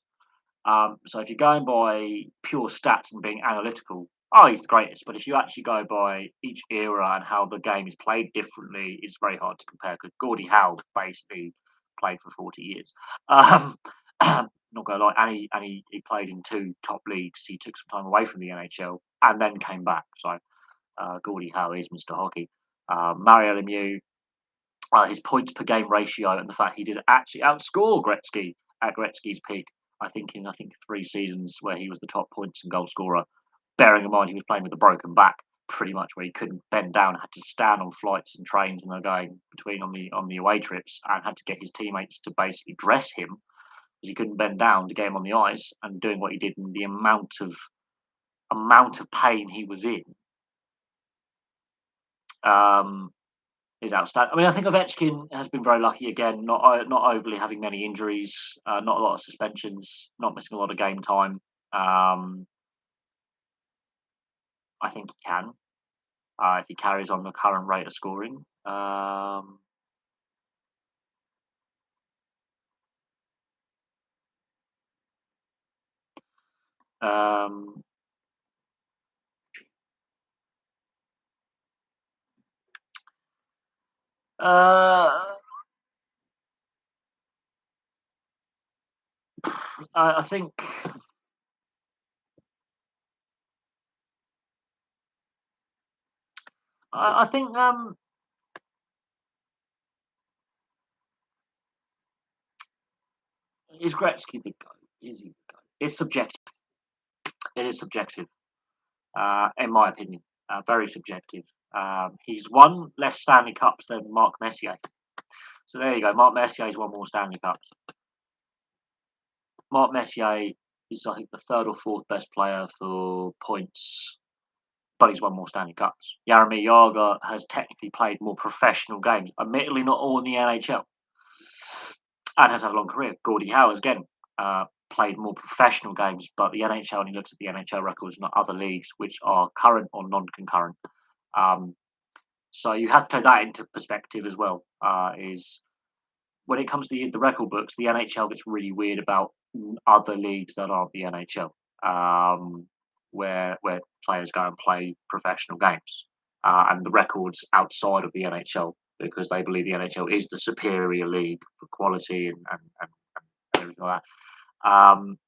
So if you're going by pure stats and being analytical, oh, he's the greatest. But if you actually go by each era and how the game is played differently, it's very hard to compare because Gordie Howe basically played for 40 years. Um, not gonna lie, he played in 2 top leagues. He took some time away from the NHL and then came back. So Gordie Howe is Mr. Hockey. Mario Lemieux, his points per game ratio and the fact he did actually outscore Gretzky at Gretzky's peak. I think 3 seasons where he was the top points and goal scorer. Bearing in mind he was playing with a broken back, pretty much where he couldn't bend down, had to stand on flights and trains when they're going between on the away trips, and had to get his teammates to basically dress him because he couldn't bend down to get him on the ice. And doing what he did and the amount of pain he was in, um, is outstanding. I mean, I think Ovechkin has been very lucky again, not overly having many injuries, not a lot of suspensions, not missing a lot of game time. Um, I think he can if he carries on the current rate of scoring. Um, uh, I think I think is Gretzky the goat? Is he the goat? It's subjective. It is subjective, in my opinion. Very subjective. He's won less Stanley Cups than Mark Messier. So there you go. Mark Messier's won more Stanley Cups. Mark Messier is, I think, the third or fourth best player for points, but he's won more Stanley Cups. Jaromir Jagr has technically played more professional games, admittedly not all in the NHL, and has had a long career. Gordie Howe has again played more professional games, but the NHL, when he looks at the NHL records, not other leagues, which are current or non-concurrent. Um, so you have to take that into perspective as well. Is when it comes to the record books, the NHL gets really weird about other leagues that aren't the NHL, where players go and play professional games, and the records outside of the NHL because they believe the NHL is the superior league for quality and everything like that.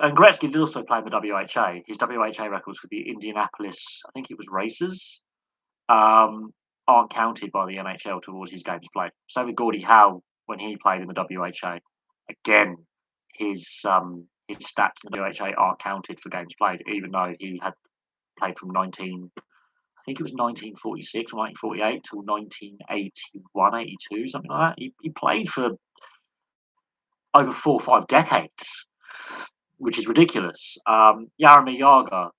And Gretzky did also play in the WHA. His WHA records for the Indianapolis, I think it was Racers, um, aren't counted by the NHL towards his games played. Same with Gordie Howe when he played in the WHA. Again, his stats in the WHA are counted for games played, even though he had played from 19. I think it was 1946 or 1948 till 1981, 82, something like that. He played for over 4 or 5 decades, which is ridiculous. Jaromir Jagr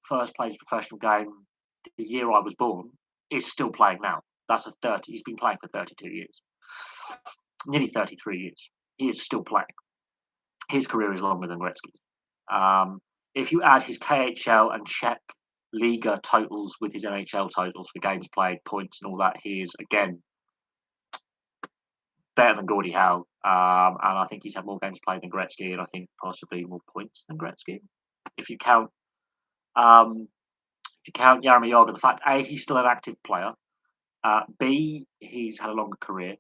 first played his professional game the year I was born, is still playing now. That's a 30. He's been playing for 32 years, nearly 33 years. He is still playing. His career is longer than Gretzky's. If you add his KHL and Czech Liga totals with his NHL totals for games played, points, and all that, he is again better than Gordie Howe. And I think he's had more games played than Gretzky, and I think possibly more points than Gretzky. If you count, Jaromir Jagr, the fact A, he's still an active player. B, he's had a longer career,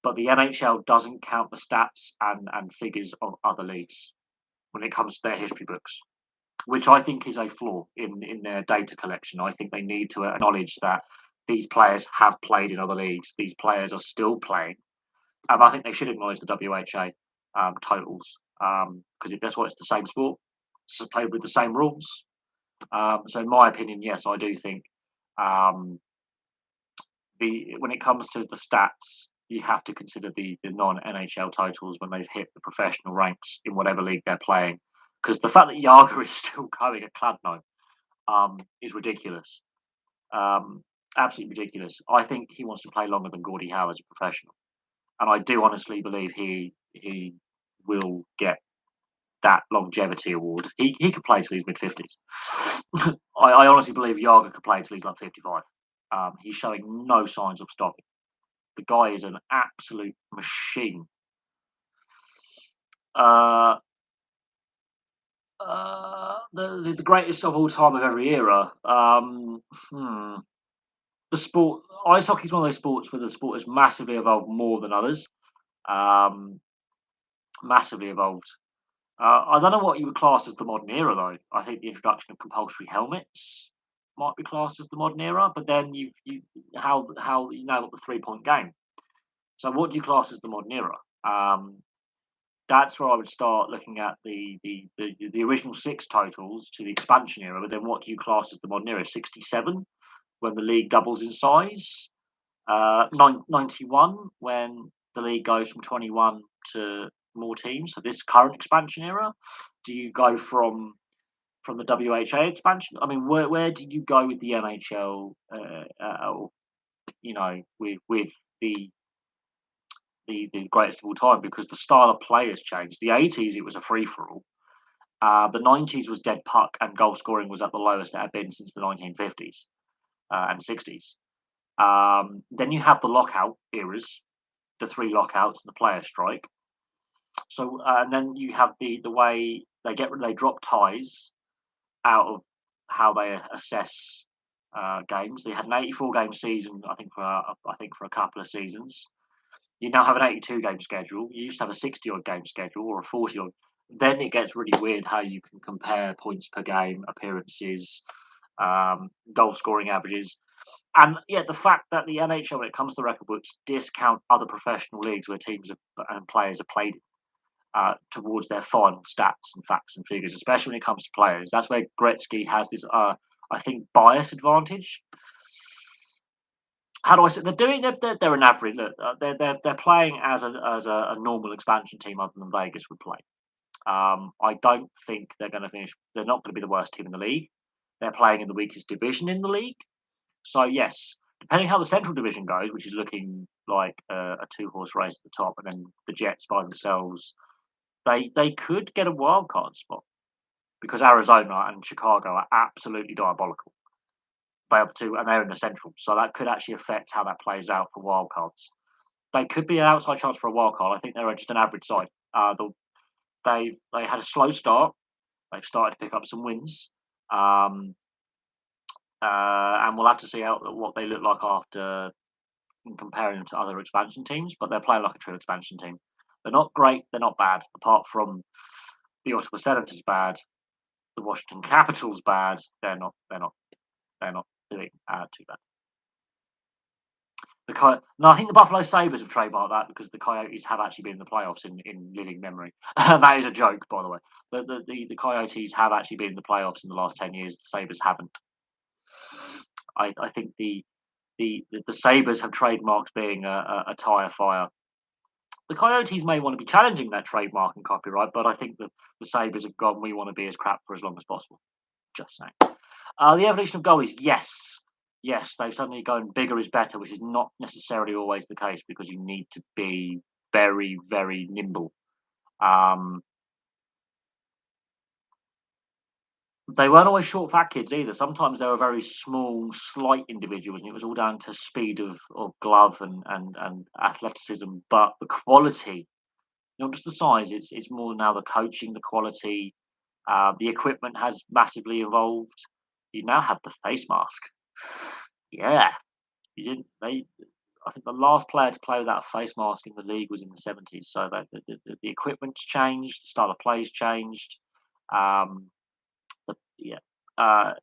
but the NHL doesn't count the stats and figures of other leagues when it comes to their history books, which I think is a flaw in their data collection. I think they need to acknowledge that these players have played in other leagues. These players are still playing. I think they should acknowledge the WHA totals because that's why it's the same sport. It's played with the same rules. So, in my opinion, yes, I do think when it comes to the stats, you have to consider the non-NHL totals when they've hit the professional ranks in whatever league they're playing. Because the fact that Jagr is still going at Kladno is ridiculous. Absolutely ridiculous. I think he wants to play longer than Gordie Howe as a professional, and I do honestly believe he will get that longevity award. He could play till he's mid-50s. I honestly believe Jagr could play till he's like 55. He's showing no signs of stopping. The guy is an absolute machine. The greatest of all time of every era. The sport, ice hockey is one of those sports where the sport has massively evolved more than others. Massively evolved. I don't know what you would class as the modern era, though. I think the introduction of compulsory helmets might be classed as the modern era. But then you how you now got the 3-point game. So what do you class as the modern era? That's where I would start looking at the original 6 totals to the expansion era. But then what do you class as the modern era? 67, when the league doubles in size. 91, when the league goes from 21 to more teams. So this current expansion era, do you go from the WHA expansion? I mean, where do you go with the NHL? With the greatest of all time, because the style of play has changed. The 80s, it was a free for all. The 90s was dead puck, and goal scoring was at the lowest it had been since the 1950s and 60s. Then you have the lockout eras, the 3 lockouts and the player strike. So and then you have the way they drop ties out of how they assess games. They had an 84 game season, I think for a couple of seasons. You now have an 82 game schedule. You used to have a 60 odd game schedule or a 40 odd. Then it gets really weird how you can compare points per game, appearances, goal scoring averages. And yeah, the fact that the NHL, when it comes to record books, discount other professional leagues where teams and players are played towards their final stats and facts and figures, especially when it comes to players. That's where Gretzky has this, I think, bias advantage. How do I say? They're an average. Look, they're playing as a normal expansion team, other than Vegas would play. I don't think they're going to finish. They're not going to be the worst team in the league. They're playing in the weakest division in the league. So yes, depending how the Central Division goes, which is looking like a 2-horse race at the top, and then the Jets by themselves, they could get a wild card spot because Arizona and Chicago are absolutely diabolical. They are the two, and they're in the Central, so that could actually affect how that plays out for wild cards. They could be an outside chance for a wild card. I think they're just an average side. They had a slow start. They've started to pick up some wins. And we'll have to see what they look like after comparing them to other expansion teams. But they're playing like a true expansion team. They're not great. They're not bad. Apart from the Ottawa Senators bad, the Washington Capitals bad. They're not doing too bad. No, I think the Buffalo Sabres have trademarked that because the Coyotes have actually been in the playoffs in living memory. That is a joke, by the way. The Coyotes have actually been in the playoffs in the last 10 years. The Sabres haven't. I think the Sabres have trademarked being a tire fire. The Coyotes may want to be challenging that trademark and copyright, but I think the Sabres have gone, we want to be as crap for as long as possible. Just saying. The evolution of goalies, yes. Yes, they've suddenly gone bigger is better, which is not necessarily always the case because you need to be very, very nimble. They weren't always short, fat kids either. Sometimes they were very small, slight individuals, and it was all down to speed of glove and athleticism. But the quality, not just the size, it's more now the coaching, the quality, the equipment has massively evolved. You now have the face mask. Yeah, you didn't. I think the last player to play without a face mask in the league was in the 70s. So that the equipment's changed, the style of play's changed. Um, yeah. Uh,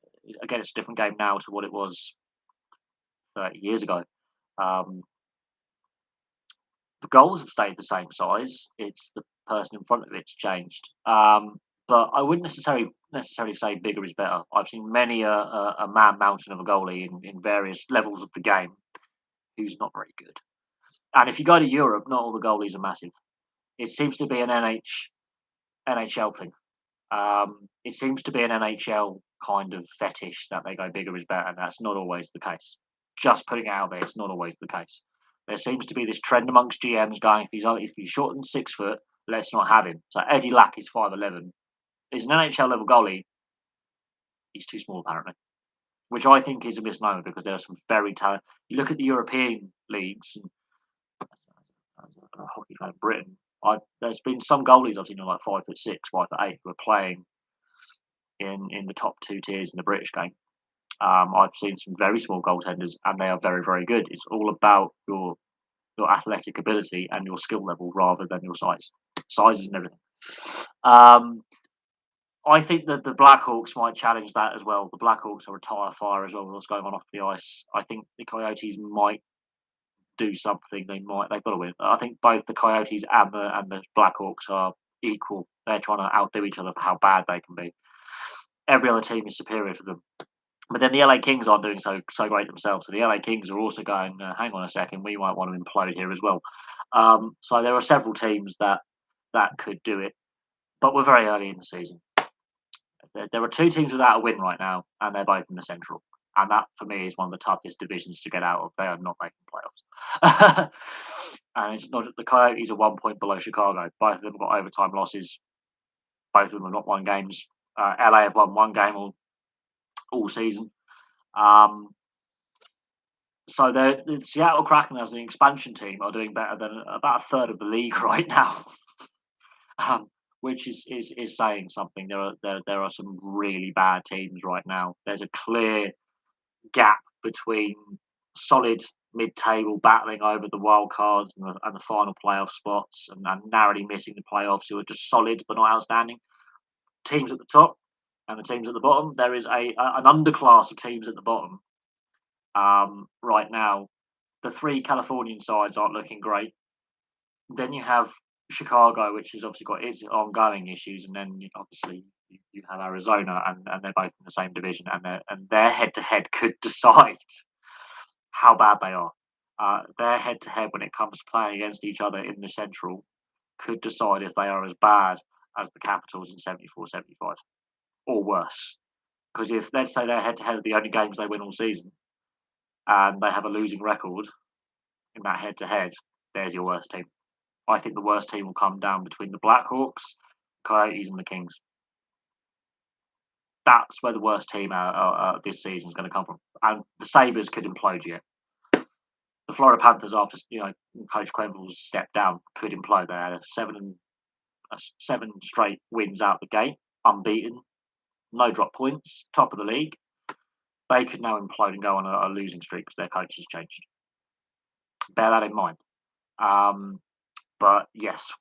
Again, it's a different game now to what it was 30 years ago. Um, the goals have stayed the same size. It's the person in front of it's changed. But I wouldn't necessarily say bigger is better. I've seen many a man mountain of a goalie in various levels of the game who's not very good. And if you go to Europe, not all the goalies are massive. It seems to be an NHL thing. It seems to be an NHL kind of fetish that they go bigger is better, and that's not always the case. Just putting it out there, it's not always the case. There seems to be this trend amongst GMs going, if he's shorter than 6 foot, let's not have him. So Eddie Lack is 5'11". He's an NHL level goalie. He's too small apparently, which I think is a misnomer because there are some very talented. You look at the European leagues, and as a hockey fan in Britain, there's been some goalies I've seen who are like 5'6", 5'8", who are playing in the top 2 tiers in the British game. I've seen some very small goaltenders, and they are very, very good. It's all about your athletic ability and your skill level rather than your size. Size isn't everything. I think that the Blackhawks might challenge that as well. The Blackhawks are a tire fire as well with what's going on off the ice. I think the Coyotes might do something. They've got to win. I think both the Coyotes and the Blackhawks are equal. They're trying to outdo each other for how bad they can be. Every other team is superior to them. But then the LA Kings aren't doing so great themselves. So the LA Kings are also going, hang on a second, we might want to implode here as well. So there are several teams that could do it, but we're very early in the season. There are two teams without a win right now, and they're both in the Central. And that, for me, is one of the toughest divisions to get out of. They are not making playoffs. And it's not the Coyotes are 1 point below Chicago. Both of them got overtime losses. Both of them have not won games. LA have won one game all season. So the Seattle Kraken as an expansion team are doing better than about a third of the league right now, which is saying something. There are some really bad teams right now. There's a clear gap between solid mid-table battling over the wild cards and the final playoff spots, and narrowly missing the playoffs who are just solid but not outstanding. Teams at the top and the teams at the bottom. There is an underclass of teams at the bottom right now. The three Californian sides aren't looking great. Then you have Chicago, which has obviously got its ongoing issues, and then obviously you have Arizona, and they're both in the same division, and their head to head could decide how bad they are. Their head to head when it comes to playing against each other in the Central could decide if they are as bad as the Capitals in 74-75 or worse. Because if, let's say, their head to head are the only games they win all season and they have a losing record in that head to head, there's your worst team. I think the worst team will come down between the Blackhawks, Coyotes, and the Kings. That's where the worst team this season is going to come from. And the Sabres could implode yet. The Florida Panthers, after Coach Quenneville's step down, could implode. They had seven straight wins out the gate, unbeaten, no drop points, top of the league. They could now implode and go on a losing streak because their coach has changed. Bear that in mind. But yes,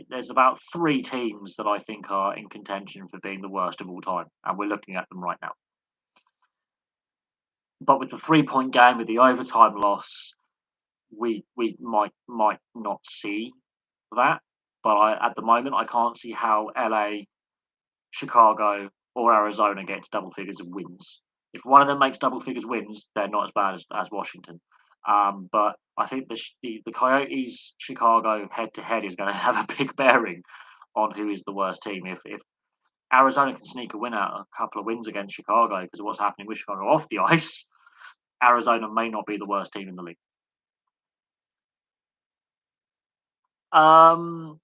there's about three teams that I think are in contention for being the worst of all time, and we're looking at them right now. But with the 3 point game, with the overtime loss, we might not see that. But at the moment, I can't see how LA, Chicago, or Arizona get to double figures of wins. If one of them makes double figures wins, they're not as bad as Washington. But I think the Coyotes Chicago head to head is going to have a big bearing on who is the worst team. If Arizona can sneak a win out, a couple of wins against Chicago because of what's happening with Chicago off the ice, Arizona may not be the worst team in the league. Um,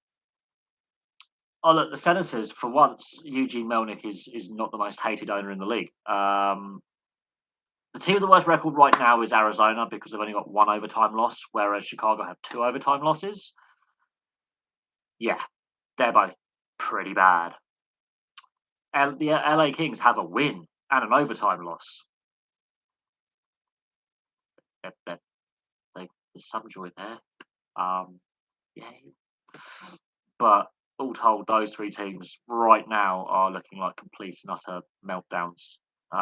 Oh, look, the Senators, for once, Eugene Melnick is not the most hated owner in the league. The team with the worst record right now is Arizona because they've only got one overtime loss, whereas Chicago have two overtime losses. Yeah, they're both pretty bad. And the LA Kings have a win and an overtime loss. They're, they're, there's some joy there. Yeah, but all told, those three teams right now are looking like complete and utter meltdowns.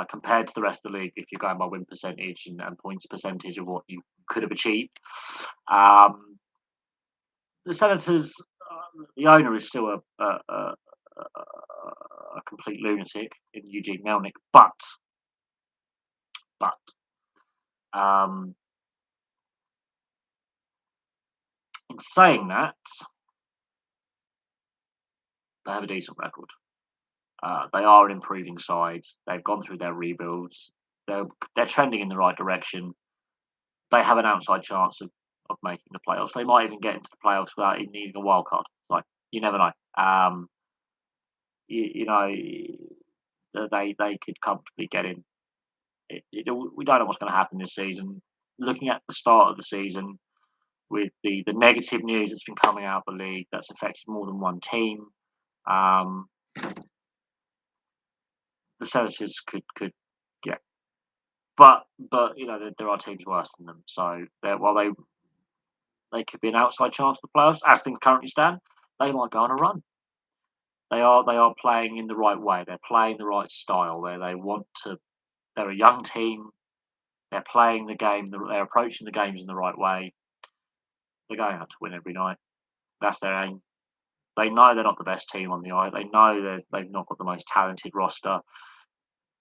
Compared to the rest of the league, if you're going by win percentage and points percentage of what you could have achieved. The Senators, the owner is still a complete lunatic in Eugene Melnick, but um, in saying that, they have a decent record. They are an improving side. They've gone through their rebuilds. They're trending in the right direction. They have an outside chance of making the playoffs. They might even get into the playoffs without even needing a wild card. Like, you never know. You know, they could comfortably get in. We don't know what's going to happen this season. Looking at the start of the season, with the negative news that's been coming out of the league, that's affected more than one team. Um, the Senators could get, but there are teams worse than them. So while they could be an outside chance of the playoffs as things currently stand, they might go on a run. They are playing in the right way. They're playing the right style. They want to. They're a young team. They're playing the game. They're approaching the games in the right way. They're going out to win every night. That's their aim. They know they're not the best team on the eye. They know that they've not got the most talented roster,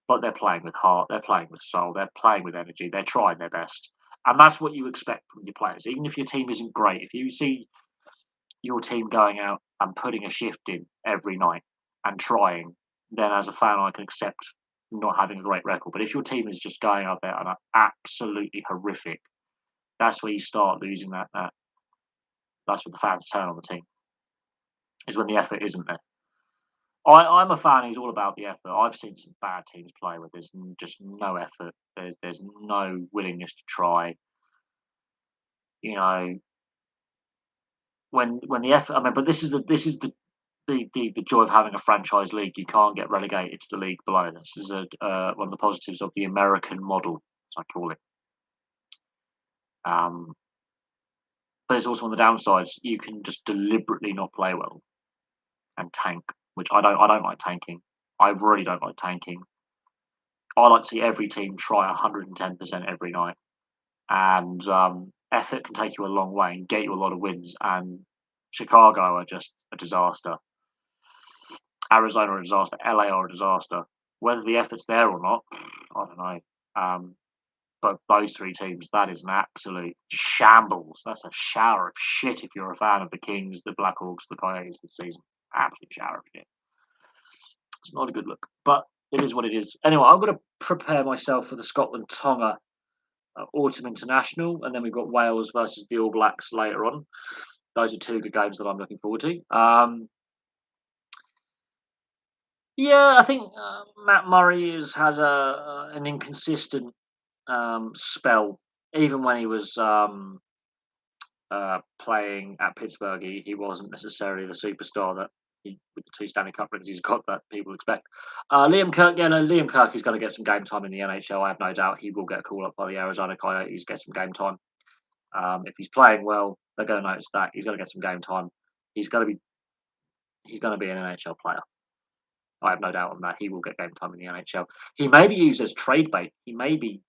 but they're playing with heart. They're playing with soul. They're playing with energy. They're trying their best, and that's what you expect from your players. Even if your team isn't great, if you see your team going out and putting a shift in every night and trying, then as a fan, I can accept not having a great record. But if your team is just going out there and are absolutely horrific, that's where you start losing that. That's what the fans turn on the team. Is when the effort isn't there. I'm a fan who's all about the effort. I've seen some bad teams play where there's just no effort. There's no willingness to try. You know, when the effort. I mean, but this is the joy of having a franchise league. You can't get relegated to the league below. This is one of the positives of the American model, as I call it. Um, but it's also on the downsides. You can just deliberately not play well and tank, which I don't. I don't like tanking. I really don't like tanking. I like to see every team try 110% every night, and effort can take you a long way and get you a lot of wins. And Chicago are just a disaster. Arizona are a disaster. LA are a disaster. Whether the effort's there or not, I don't know. But those three teams, that is an absolute shambles. That's a shower of shit if you're a fan of the Kings, the Blackhawks, the Coyotes this season. Absolute shower of shit. It's not a good look, but it is what it is. Anyway, I'm going to prepare myself for the Scotland Tonga Autumn International, and then we've got Wales versus the All Blacks later on. Those are two good games that I'm looking forward to. Yeah, I think Matt Murray has had an inconsistent spell. Even when he was playing at Pittsburgh, he wasn't necessarily the superstar that with the two Stanley Cup rings he's got that people expect. Liam Kirk, Liam Kirk is going to get some game time in the NHL. I have no doubt he will get a call up by the Arizona Coyotes, get some game time. If he's playing well, they're going to notice that he's going to get some game time. He's going to be an NHL player. I have no doubt on that. He will get game time in the NHL. He may be used as trade bait. He may be,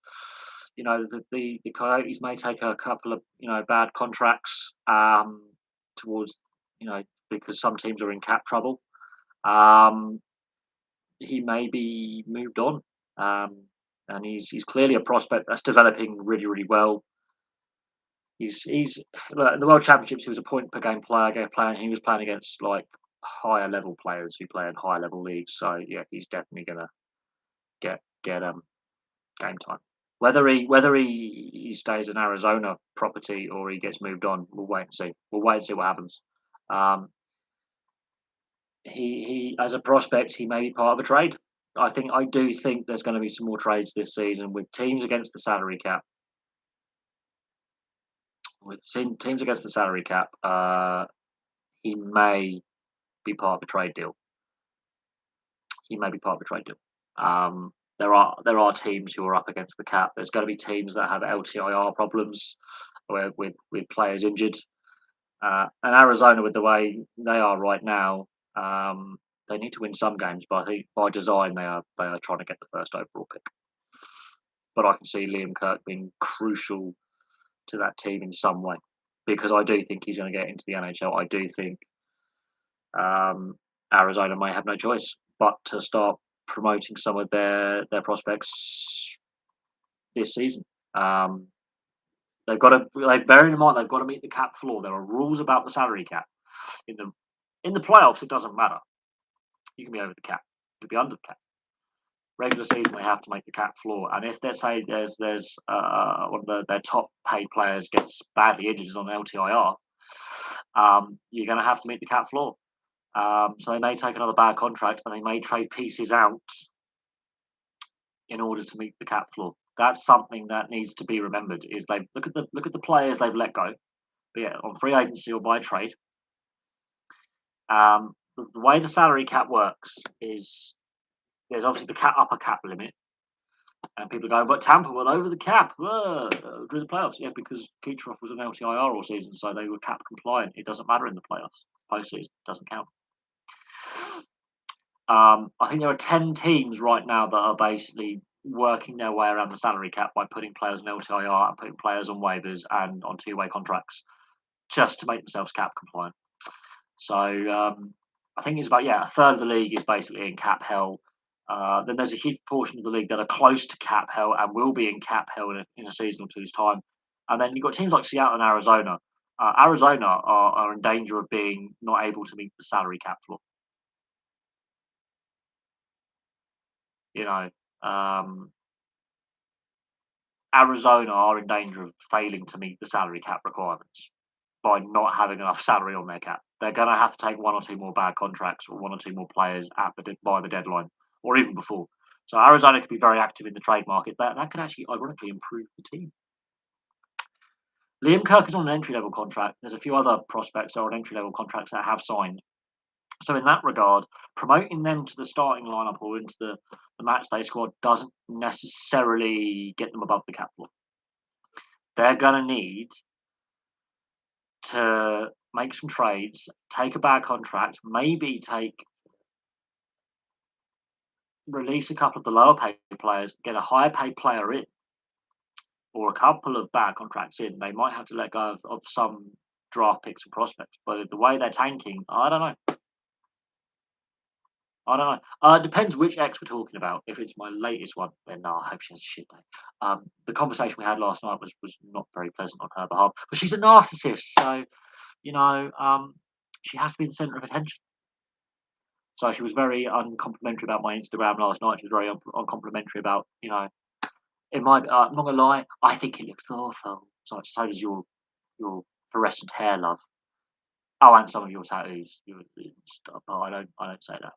the Coyotes may take a couple of bad contracts towards because some teams are in cap trouble. He may be moved on, and he's clearly a prospect that's developing really really well. He's in the World Championships. He was a point per game player. He was playing against like higher level players who play in higher level leagues. So yeah, he's definitely gonna get game time. Whether he stays in Arizona property or he gets moved on, we'll wait and see. We'll wait and see what happens. Um, he as a prospect, he may be part of a trade. I do think there's going to be some more trades this season with teams against the salary cap. Teams against the salary cap, he may be part of a trade deal. He may be part of a trade deal. There are teams who are up against the cap. There's going to be teams that have LTIR problems with players injured. And Arizona, with the way they are right now, they need to win some games. But I think by design they are trying to get the first overall pick. But I can see Liam Kirk being crucial to that team in some way because I do think he's going to get into the NHL. I do think Arizona may have no choice but to start promoting some of their prospects this season. They've got to, like, bearing in mind, they've got to meet the cap floor. There are rules about the salary cap. In the playoffs, it doesn't matter. You can be over the cap. You can be under the cap. Regular season, they have to make the cap floor. And if let's say there's one of their top paid players gets badly injured on LTIR, you're going to have to meet the cap floor. So they may take another bad contract and they may trade pieces out in order to meet the cap floor. That's something that needs to be remembered. Is they look at the players they've let go, be it on free agency or by trade. The way the salary cap works is there's obviously the upper cap limit, and people go, but Tampa went over the cap during the playoffs. Yeah, because Kucherov was an LTIR all season, so they were cap compliant. It doesn't matter in the playoffs. Postseason doesn't count. I think there are 10 teams right now that are basically working their way around the salary cap by putting players on LTIR and putting players on waivers and on two-way contracts just to make themselves cap compliant. So I think it's about a third of the league is basically in cap hell. Then there's a huge portion of the league that are close to cap hell and will be in cap hell in a season or two's time. And then you've got teams like Seattle and Arizona. Arizona are in danger of being not able to meet the salary cap floor. Arizona are in danger of failing to meet the salary cap requirements by not having enough salary on their cap. They're going to have to take one or two more bad contracts or one or two more players by the deadline or even before. So Arizona could be very active in the trade market. That could actually, ironically, improve the team. Liam Kirk is on an entry-level contract. There's a few other prospects that are on entry-level contracts that have signed. So in that regard, promoting them to the starting lineup or into the match day squad doesn't necessarily get them above the cap floor. They're going to need to make some trades, take a bad contract, maybe release a couple of the lower paid players, get a higher paid player in, or a couple of bad contracts in. They might have to let go of some draft picks and prospects. But the way they're tanking, I don't know. It depends which ex we're talking about. If it's my latest one, then no, I hope she has a shit day. The conversation we had last night was not very pleasant on her behalf. But she's a narcissist, so she has to be the centre of attention. So she was very uncomplimentary about my Instagram last night. She was very uncomplimentary about, it might. I'm not gonna lie. I think it looks awful. So does your fluorescent hair, love. Oh, and some of your tattoos. But I don't say that.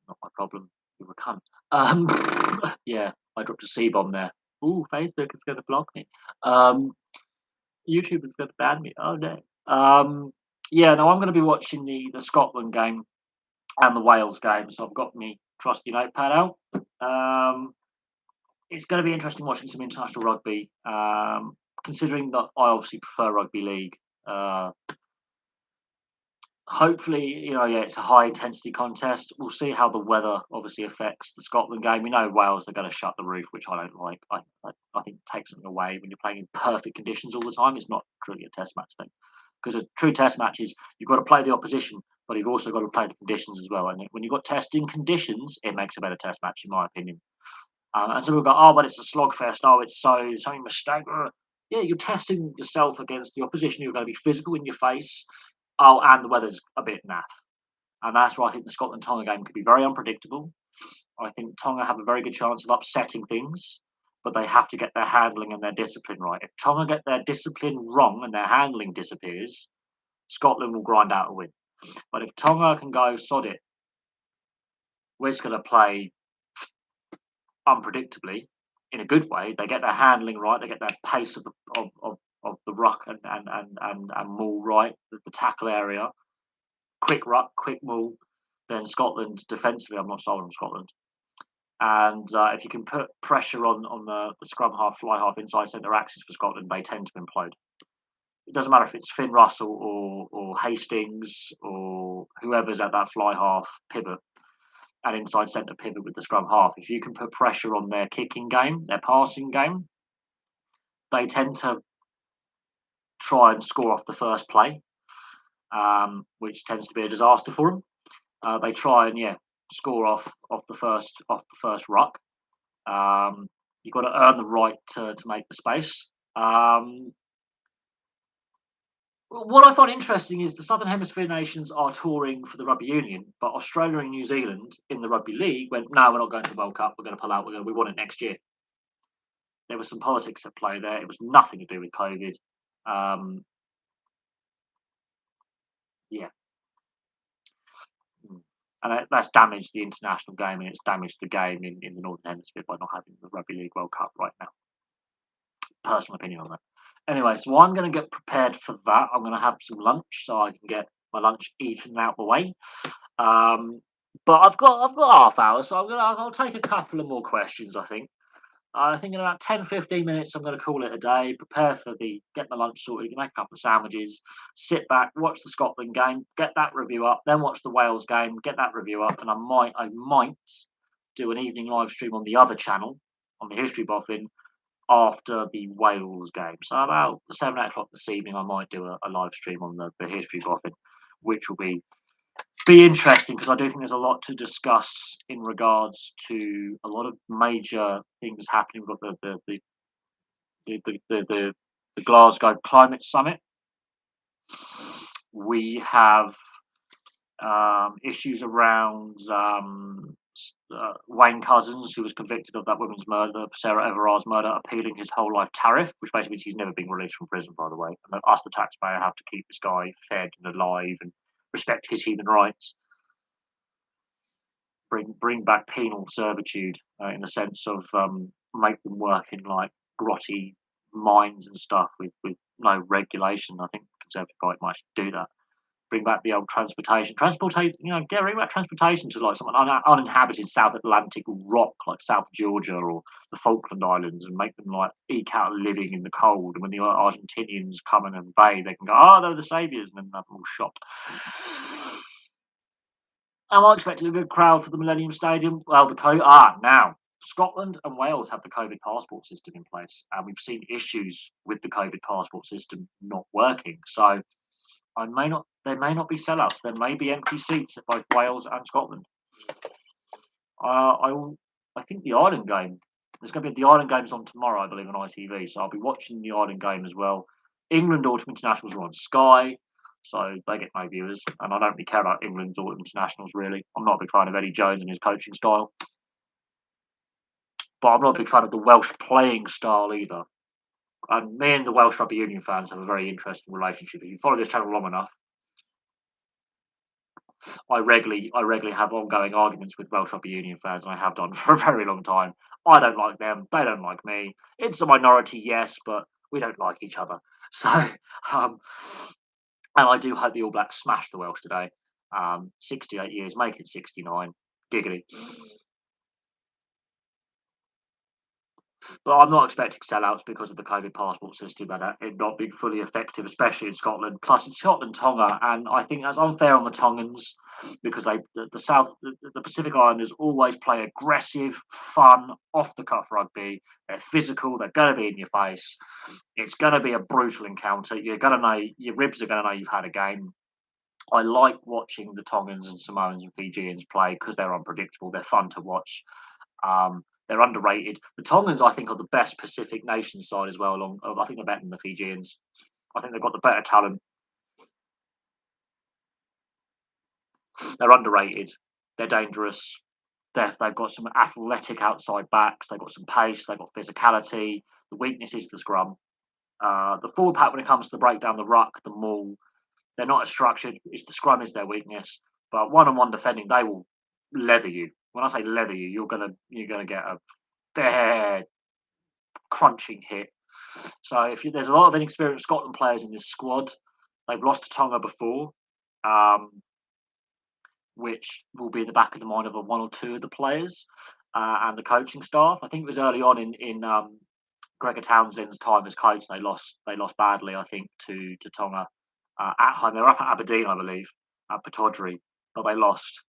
Not my problem. You're a cunt. Yeah, I dropped a C-bomb there. Ooh, Facebook is going to block me. YouTube is going to ban me. Oh no. Yeah, no, I'm going to be watching the Scotland game and the Wales game. So I've got my trusty notepad out. It's going to be interesting watching some international rugby. Considering that I obviously prefer rugby league. Hopefully, it's a high intensity contest. We'll see how the weather obviously affects the Scotland game. We know Wales are going to shut the roof, which I don't like. I think it takes something away when you're playing in perfect conditions all the time. It's not truly a test match thing. Because a true test match is you've got to play the opposition, but you've also got to play the conditions as well. And when you've got testing conditions, it makes a better test match, in my opinion. And so we'll go, oh, but it's a slogfest. Oh, it's so mistake. Yeah, you're testing yourself against the opposition. You're going to be physical in your face. Oh, and the weather's a bit naff. And that's why I think the Scotland-Tonga game could be very unpredictable. I think Tonga have a very good chance of upsetting things, but they have to get their handling and their discipline right. If Tonga get their discipline wrong and their handling disappears, Scotland will grind out a win. But if Tonga can go, sod it, we're just going to play unpredictably in a good way. They get their handling right, they get their pace of the ruck and maul right, the tackle area, quick ruck, quick maul. Then Scotland defensively, I'm not sold on Scotland. And if you can put pressure on the scrum half, fly half, inside centre axis for Scotland, they tend to implode. It doesn't matter if it's Finn Russell or Hastings or whoever's at that fly half pivot and inside centre pivot with the scrum half. If you can put pressure on their kicking game, their passing game, they tend to try and score off the first play, which tends to be a disaster for them. They try and score off the first ruck. You've got to earn the right to make the space. What I find interesting is the Southern Hemisphere nations are touring for the Rugby Union, but Australia and New Zealand in the Rugby League went, no, we're not going to the World Cup. We're going to pull out. We want it next year. There was some politics at play there. It was nothing to do with COVID. And that's damaged the international game, and it's damaged the game in the Northern Hemisphere by not having the Rugby League World Cup right now. Personal opinion on that. Anyway, so I'm going to get prepared for that. I'm going to have some lunch so I can get my lunch eaten out the way. But I've got half hour, so I'll take a couple of more questions. I think in about 10-15 minutes, I'm going to call it a day. Prepare for get my lunch sorted, make a couple of sandwiches, sit back, watch the Scotland game, get that review up, then watch the Wales game, get that review up, and I might do an evening live stream on the other channel, on the History Boffin, after the Wales game. So about 7-8 o'clock this evening, I might do a live stream on the History Boffin, which will be interesting because I do think there's a lot to discuss in regards to a lot of major things happening. We've got the Glasgow Climate Summit. We have issues around Wayne Couzens, who was convicted of that woman's murder, Sarah Everard's murder, appealing his whole life tariff, which basically means he's never been released from prison, by the way. And us, the taxpayer, have to keep this guy fed and alive and respect his human rights. Bring back penal servitude in the sense of make them work in like grotty mines and stuff with no regulation. I think the Conservative Party might do that. Bring back the old transportation, bring back transportation to like some uninhabited South Atlantic rock, like South Georgia or the Falkland Islands, and make them like eke out a living in the cold. And when the Argentinians come and invade, they can go, oh, they're the saviours, and then have them all shot. Am I expecting a good crowd for the Millennium Stadium? Well, now Scotland and Wales have the COVID passport system in place, and we've seen issues with the COVID passport system not working. So there may not be sellouts. There may be empty seats at both Wales and Scotland. I think the Ireland game. There's going to be the Ireland games on tomorrow, I believe, on ITV. So I'll be watching the Ireland game as well. England Autumn Internationals are on Sky, so they get no viewers. And I don't really care about England's Autumn Internationals, really. I'm not a big fan of Eddie Jones and his coaching style. But I'm not a big fan of the Welsh playing style either. And me and the Welsh Rugby Union fans have a very interesting relationship. If you follow this channel long enough, I regularly have ongoing arguments with Welsh Rugby Union fans, and I have done for a very long time. I don't like them; they don't like me. It's a minority, yes, but we don't like each other. So, and I do hope the All Blacks smash the Welsh today. 68 years, make it 69. Giggity. But I'm not expecting sellouts because of the COVID passport system and it not being fully effective, especially in Scotland. Plus, it's Scotland Tonga, and I think that's unfair on the Tongans because the Pacific Islanders always play aggressive, fun, off the cuff rugby. They're physical. They're going to be in your face. It's going to be a brutal encounter. You're going to know your ribs are going to know you've had a game. I like watching the Tongans and Samoans and Fijians play because they're unpredictable. They're fun to watch. They're underrated. The Tongans, I think, are the best Pacific nation side as well. I think they're better than the Fijians. I think they've got the better talent. They're underrated. They're dangerous. They've got some athletic outside backs. They've got some pace. They've got physicality. The weakness is the scrum. The forward pack when it comes to the breakdown, the ruck, the maul, They're not as structured. It's the scrum is their weakness. But one-on-one defending, they will leather you. When I say leather you, you're gonna get a fair crunching hit. So there's a lot of inexperienced Scotland players in this squad. They've lost to Tonga before, um, which will be in the back of the mind of one or two of the players and the coaching staff. I think it was early on in Gregor Townsend's time as coach. They lost badly, I think, to Tonga at home. They were up at Aberdeen, I believe, at Pittodrie, but they lost.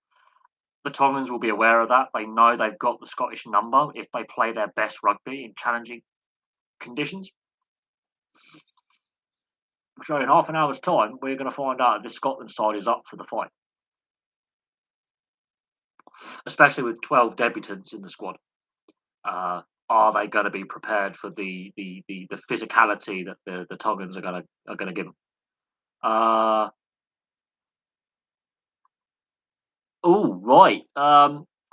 The Tongans will be aware of that. They know they've got the Scottish number if they play their best rugby in challenging conditions. So in half an hour's time, we're going to find out if this Scotland side is up for the fight, especially with 12 debutants in the squad. Are they going to be prepared for the physicality that the Tongans are going to give them? Oh, right.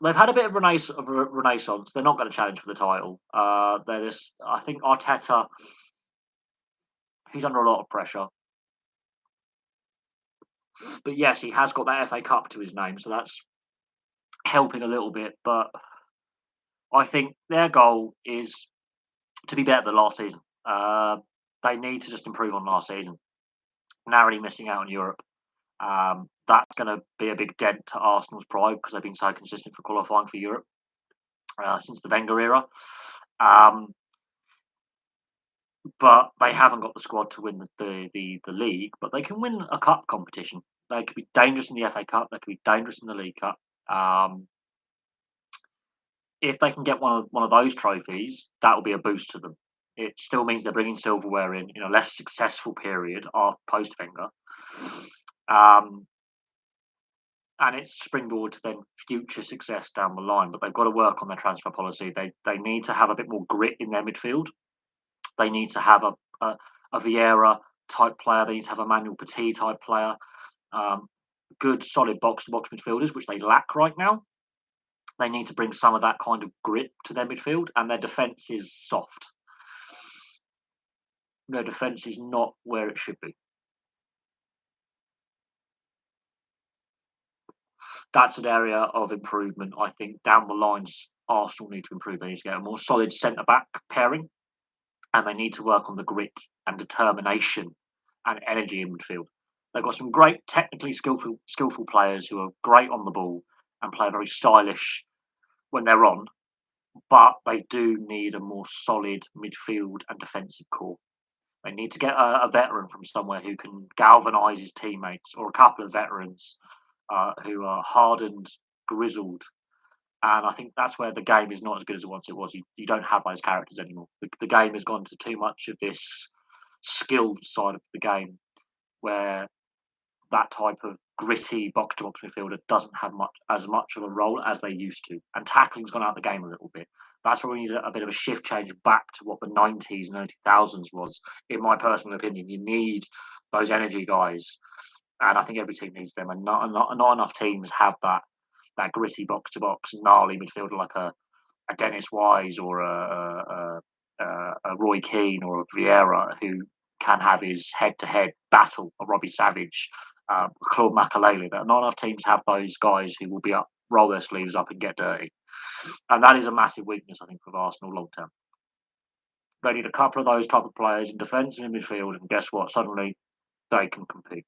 They've had a bit of renaissance. They're not going to challenge for the title. They're this. I think Arteta. He's under a lot of pressure. But yes, he has got that FA Cup to his name, so that's helping a little bit. But I think their goal is to be better than last season. They need to just improve on last season. Narrowly missing out on Europe. That's going to be a big dent to Arsenal's pride because they've been so consistent for qualifying for Europe since the Wenger era. But they haven't got the squad to win the league. But they can win a cup competition. They could be dangerous in the FA Cup. They could be dangerous in the League Cup. If they can get one of those trophies, that will be a boost to them. It still means they're bringing silverware in a less successful period of post Wenger, and it's springboard to then future success down the line. But they've got to work on their transfer policy. They need to have a bit more grit in their midfield. They need to have a Vieira type player. They need to have a Manuel Petit type player. Good solid box to box midfielders, which they lack right now. They need to bring some of that kind of grit to their midfield, and their defence is soft. Their defence is not where it should be. That's an area of improvement. I think down the lines, Arsenal need to improve. They need to get a more solid centre back pairing, and they need to work on the grit and determination and energy in midfield. They've got some great technically skillful players who are great on the ball and play very stylish when they're on, but they do need a more solid midfield and defensive core. They need to get a veteran from somewhere who can galvanise his teammates, or a couple of veterans who are hardened, grizzled. And I think that's where the game is not as good as it once it was. You don't have those characters anymore. The game has gone to too much of this skilled side of the game, where that type of gritty box to box midfielder doesn't have as much of a role as they used to. And tackling's gone out of the game a little bit. That's where we need a bit of a shift change back to what the 90s and early 2000s was, in my personal opinion. You need those energy guys. And I think every team needs them. And not enough teams have that gritty box to box, gnarly midfielder like a Dennis Wise or a Roy Keane or a Vieira who can have his head to head battle, a Robbie Savage, Claude Makalele. Not enough teams have those guys who will be up, roll their sleeves up and get dirty. And that is a massive weakness, I think, of Arsenal long term. They need a couple of those type of players in defence and in midfield, and guess what? Suddenly they can compete.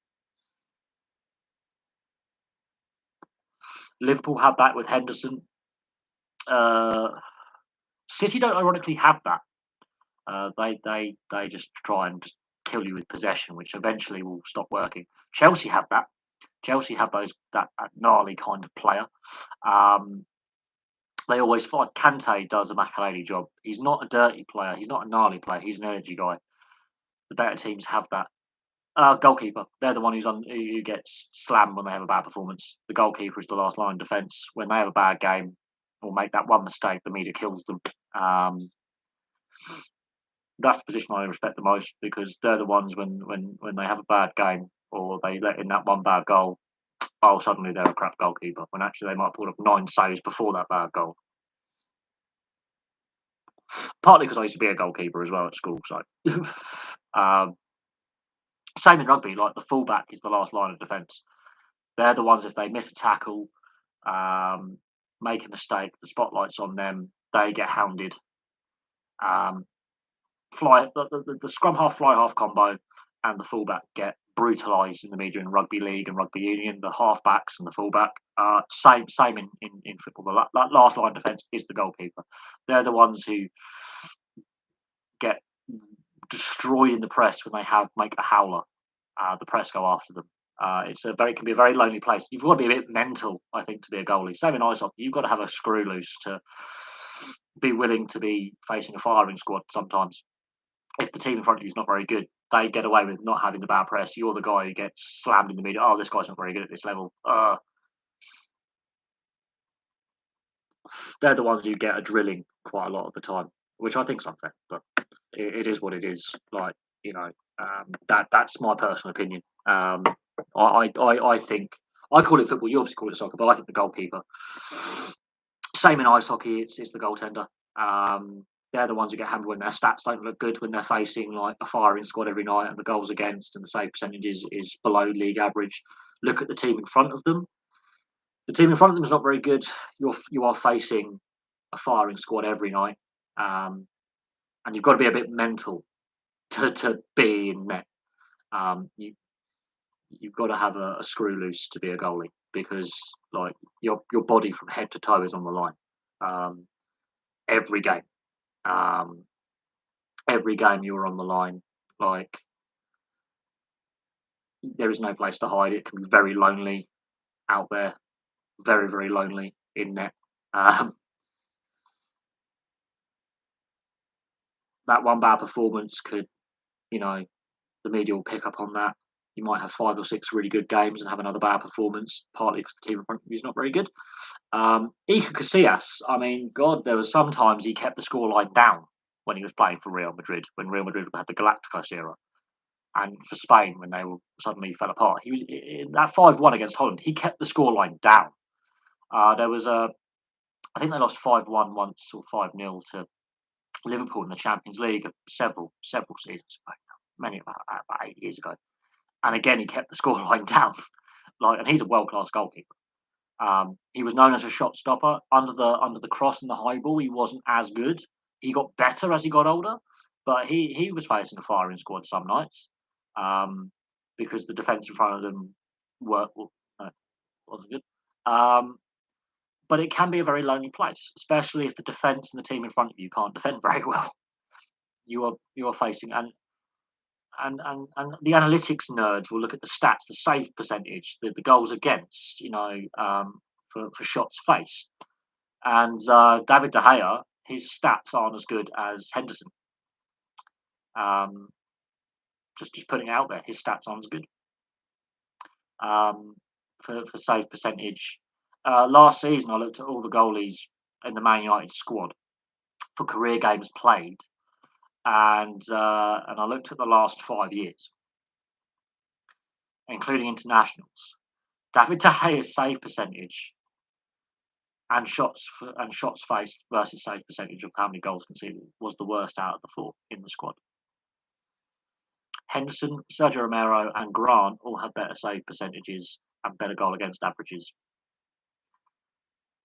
Liverpool have that with Henderson. City don't ironically have that. They just try and just kill you with possession, which eventually will stop working. Chelsea have that. Chelsea have that gnarly kind of player. They always fight. Kante does a Makaleli job. He's not a dirty player. He's not a gnarly player. He's an energy guy. The better teams have that. Goalkeeper. They're the one who gets slammed when they have a bad performance. The goalkeeper is the last line of defence. When they have a bad game or make that one mistake, the media kills them. That's the position I respect the most, because they're the ones when they have a bad game or they let in that one bad goal, suddenly they're a crap goalkeeper, when actually they might pull up 9 saves before that bad goal. Partly because I used to be a goalkeeper as well at school, so Same in rugby, like the fullback is the last line of defence. They're the ones, if they miss a tackle, um, make a mistake, the spotlight's on them, they get hounded. Um, the scrum half, fly half combo and the fullback get brutalised in the media in rugby league and rugby union. The halfbacks and the fullback, same in football. The last line defence is the goalkeeper. They're the ones who get destroyed in the press when they make a howler. The press go after them. Can be a very lonely place. You've got to be a bit mental, I think, to be a goalie. Same in ice hockey. You've got to have a screw loose to be willing to be facing a firing squad sometimes. If the team in front of you is not very good, they get away with not having the bad press. You're the guy who gets slammed in the media. Oh, this guy's not very good at this level. They're the ones who get a drilling quite a lot of the time, which I think is unfair, but it is what it is. Like, that's my personal opinion. I think I call it football. You obviously call it soccer, but I think the goalkeeper. Same in ice hockey. It's the goaltender. They're the ones who get hammered when their stats don't look good, when they're facing like a firing squad every night and the goals against and the save percentage is below league average. Look at the team in front of them. The team in front of them is not very good. You are facing a firing squad every night, and you've got to be a bit mental to be in net. You've got to have a screw loose to be a goalie because like your body from head to toe is on the line every game. Every game you're on the line. Like there is no place to hide. It can be very lonely out there, very very lonely in net. That one bad performance could, the media will pick up on that. You might have 5 or 6 really good games and have another bad performance, partly because the team in front of you is not very good. Iker Casillas, I mean, God, there was sometimes he kept the scoreline down when he was playing for Real Madrid, when Real Madrid had the Galacticos era, and for Spain when they suddenly fell apart. He was in that 5-1 against Holland. He kept the scoreline down. There was I think they lost 5-1 once or 5-0 to Liverpool in the Champions League several seasons ago, many about 8 years ago. And again, he kept the scoreline down. And he's a world class goalkeeper. He was known as a shot stopper under the cross and the high ball. He wasn't as good. He got better as he got older, but he was facing a firing squad some nights because the defence in front of them wasn't good. But it can be a very lonely place, especially if the defence and the team in front of you can't defend very well. You are facing and the analytics nerds will look at the stats, the save percentage, the goals against, for shots faced. And David De Gea, his stats aren't as good as Henderson. Just putting it out there, his stats aren't as good for save percentage. Last season, I looked at all the goalies in the Man United squad for career games played, and I looked at the last 5 years, including internationals. David De Gea's save percentage and shots faced versus save percentage of how many goals conceded was the worst out of the 4 in the squad. Henderson, Sergio Romero, and Grant all have better save percentages and better goal against averages,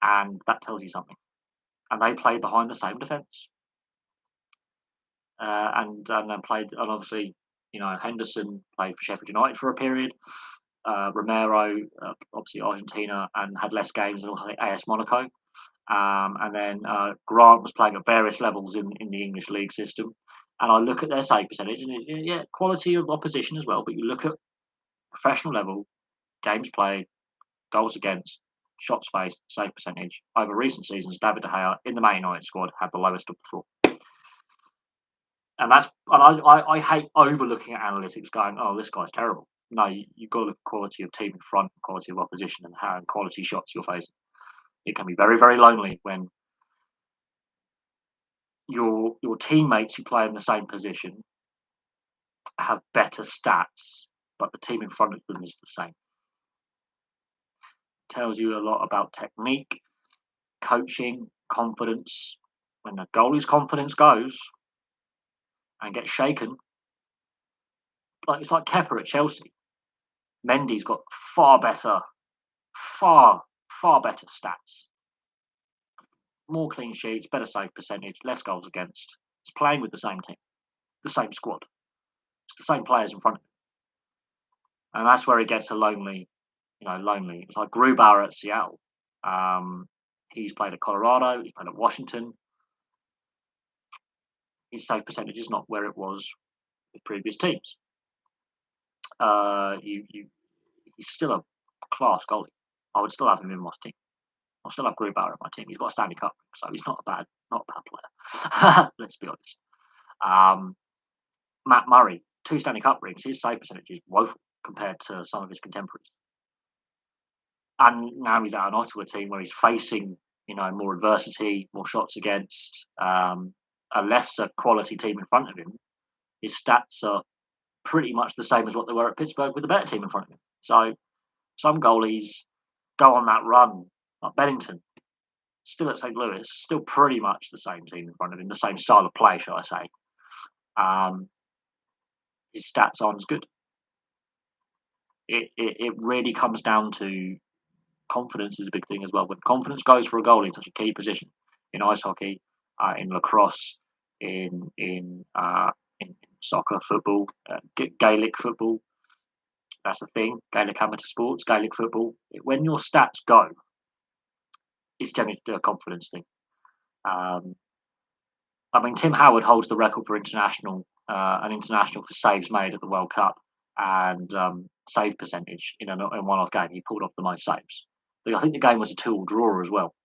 and that tells you something. And they played behind the same defence, and then played. And obviously, Henderson played for Sheffield United for a period. Romero, obviously Argentina, and had less games than AS Monaco. And then Grant was playing at various levels in the English league system. And I look at their save percentage, and quality of opposition as well. But you look at professional level, games played, goals against, shots faced, save percentage. Over recent seasons, David De Gea in the Man United squad had the lowest of the 4. And I hate overlooking at analytics, going, "Oh, this guy's terrible." No, you've got to look at quality of team in front, quality of opposition, and how quality shots you're facing. It can be very, very lonely when your teammates who play in the same position have better stats, but the team in front of them is the same. Tells you a lot about technique, coaching, confidence. When the goalie's confidence goes and gets shaken, Like it's like Kepa at Chelsea. Mendy's got far better, far far better stats, more clean sheets, better save percentage, less goals against. He's playing with the same team, the same squad. It's the same players in front of him, and that's where it gets a lonely, lonely. It's like Grubauer at Seattle. Um, he's played at Colorado. He's played at Washington. His save percentage is not where it was with previous teams. He's still a class goalie. I would still have him in my team. I'll still have Grubauer in my team. He's got a Stanley Cup, so he's not a bad player. Let's be honest. Matt Murray, 2 Stanley Cup rings. His save percentage is woeful compared to some of his contemporaries. And now he's at an Ottawa team where he's facing, more adversity, more shots against, a lesser quality team in front of him. His stats are pretty much the same as what they were at Pittsburgh with a better team in front of him. So some goalies go on that run, like Bennington, still at St. Louis, still pretty much the same team in front of him, the same style of play, shall I say. His stats aren't as good. It really comes down to confidence is a big thing as well. When confidence goes for a goalie in such a key position in ice hockey, in lacrosse, in soccer, football, Gaelic football, that's the thing. Gaelic amateur sports, Gaelic football. When your stats go, it's generally a confidence thing. Tim Howard holds the record for an international for saves made at the World Cup and save percentage in one-off game. He pulled off the most saves. I think the game was a 2-2 draw as well,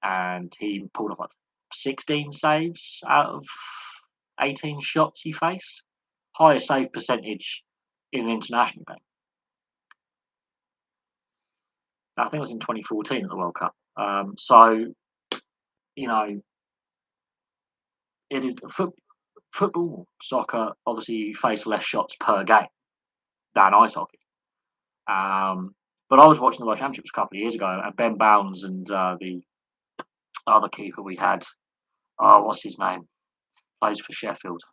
and he pulled off like 16 saves out of 18 shots he faced. Highest save percentage in an international game. I think it was in 2014 at the World Cup. It is football, soccer. Obviously, you face less shots per game than ice hockey. But I was watching the World Championships a couple of years ago, and Ben Bounds and the other keeper we had, what's his name? Plays for Sheffield.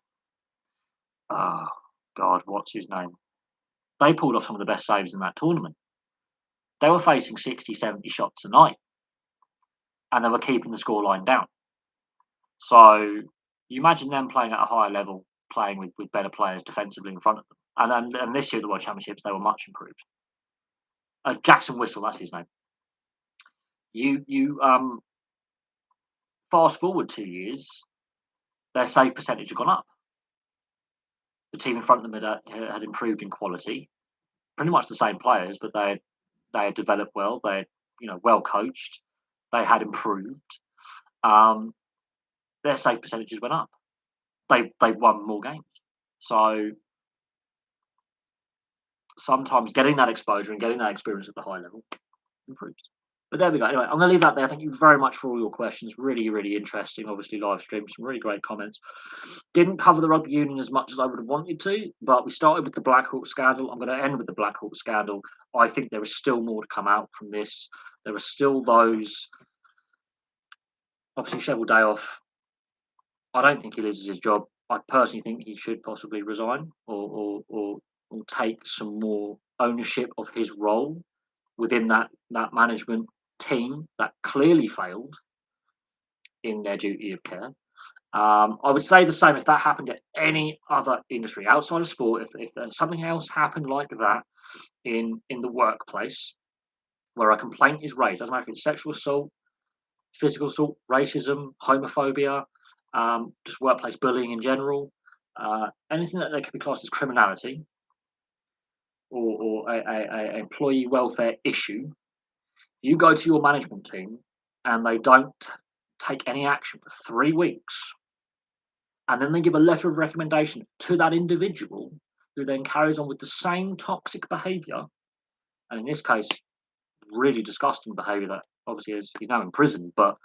Oh, God, what's his name? They pulled off some of the best saves in that tournament. They were facing 60, 70 shots a night, and they were keeping the scoreline down. So you imagine them playing at a higher level, playing with better players defensively in front of them. And this year, the World Championships, they were much improved. Jackson Whistle, that's his name. You fast forward 2 years, their save percentage had gone up. The team in front of them had improved in quality. Pretty much the same players, but they had developed well. They had, well coached. They had improved. Their save percentages went up. They won more games. So sometimes getting that exposure and getting that experience at the high level improves. But there we go. Anyway, I'm going to leave that there. Thank you very much for all your questions. Really, really interesting. Obviously, live stream, some really great comments. Didn't cover the rugby union as much as I would have wanted to, but we started with the Blackhawk scandal. I'm going to end with the Blackhawk scandal. I think there is still more to come out from this. There are still those. Obviously, Cheveldayoff, I don't think he loses his job. I personally think he should possibly resign or take some more ownership of his role within that management team that clearly failed in their duty of care. I would say the same if that happened at any other industry outside of sport. If something else happened like that in the workplace, where a complaint is raised, doesn't matter if it's sexual assault, physical assault, racism, homophobia, just workplace bullying in general, anything that could be classed as criminality or a employee welfare issue, you go to your management team and they don't take any action for 3 weeks, and then they give a letter of recommendation to that individual who then carries on with the same toxic behaviour, and in this case, really disgusting behaviour that obviously he's now in prison, but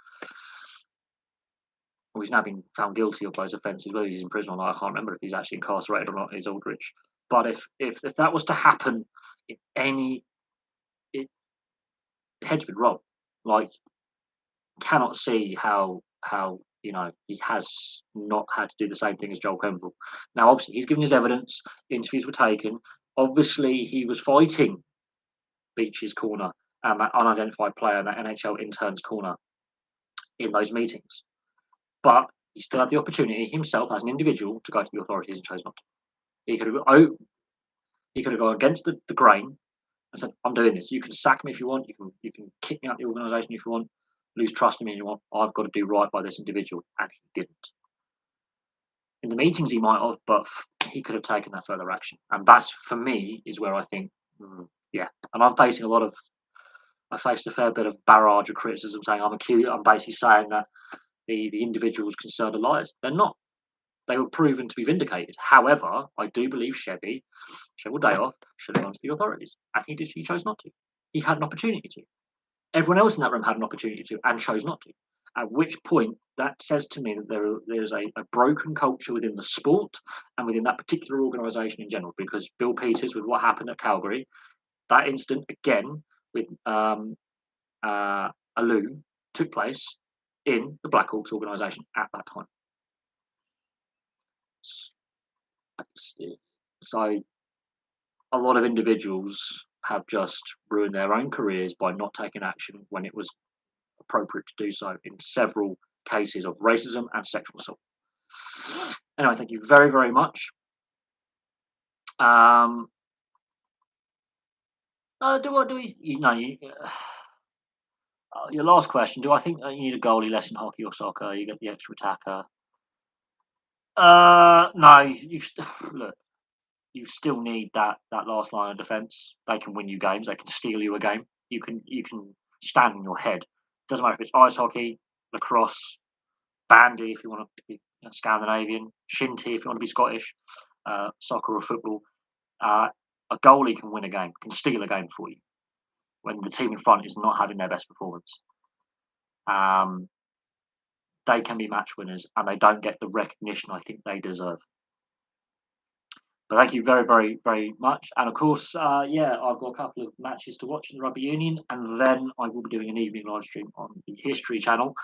he's now been found guilty of those offences. Whether he's in prison or not, I can't remember if he's actually incarcerated or not. Is Aldrich, but if that was to happen in any, heads would roll. Like, cannot see how he has not had to do the same thing as Joel Campbell. Now, obviously, he's given his evidence. Interviews were taken. Obviously, he was fighting Beach's corner and that unidentified player, that NHL intern's corner in those meetings. But he still had the opportunity himself as an individual to go to the authorities and chose not to. He could have gone against the grain and said, "I'm doing this. You can sack me if you want. You can kick me out the organisation if you want. Lose trust in me if you want. I've got to do right by this individual," and he didn't. In the meetings, he might have, but he could have taken that further action. And that's, for me, is where I think, yeah. And I'm facing I faced a fair bit of barrage of criticism saying I'm basically saying that the individuals concerned are liars. They're not. They were proven to be vindicated. However, I do believe Chevy Dayoff should have gone to the authorities, and he chose not to. He had an opportunity to. Everyone else in that room had an opportunity to and chose not to. At which point, that says to me that there's a broken culture within the sport and within that particular organisation in general. Because Bill Peters, with what happened at Calgary, that incident again with Alou took place in the Blackhawks organisation at that time. So a lot of individuals have just ruined their own careers by not taking action when it was appropriate to do so in several cases of racism and sexual assault. Anyway, thank you very, very much. Your last question, do I think you need a goalie less in hockey or soccer? You get the extra attacker. No, look, you still need that last line of defense. They can win you games. They can steal you a game. You can stand on your head. Doesn't matter if it's ice hockey, lacrosse, bandy if you want to be Scandinavian, shinty if you want to be Scottish, soccer or football. A goalie can win a game, can steal a game for you when the team in front is not having their best performance. They can be match winners, and they don't get the recognition I think they deserve. But thank you very, very, very much. And of course, I've got a couple of matches to watch in the rugby union, and then I will be doing an evening live stream on the History Channel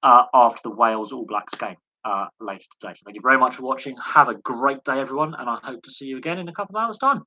after the Wales All Blacks game later today. So thank you very much for watching. Have a great day, everyone, and I hope to see you again in a couple of hours' time.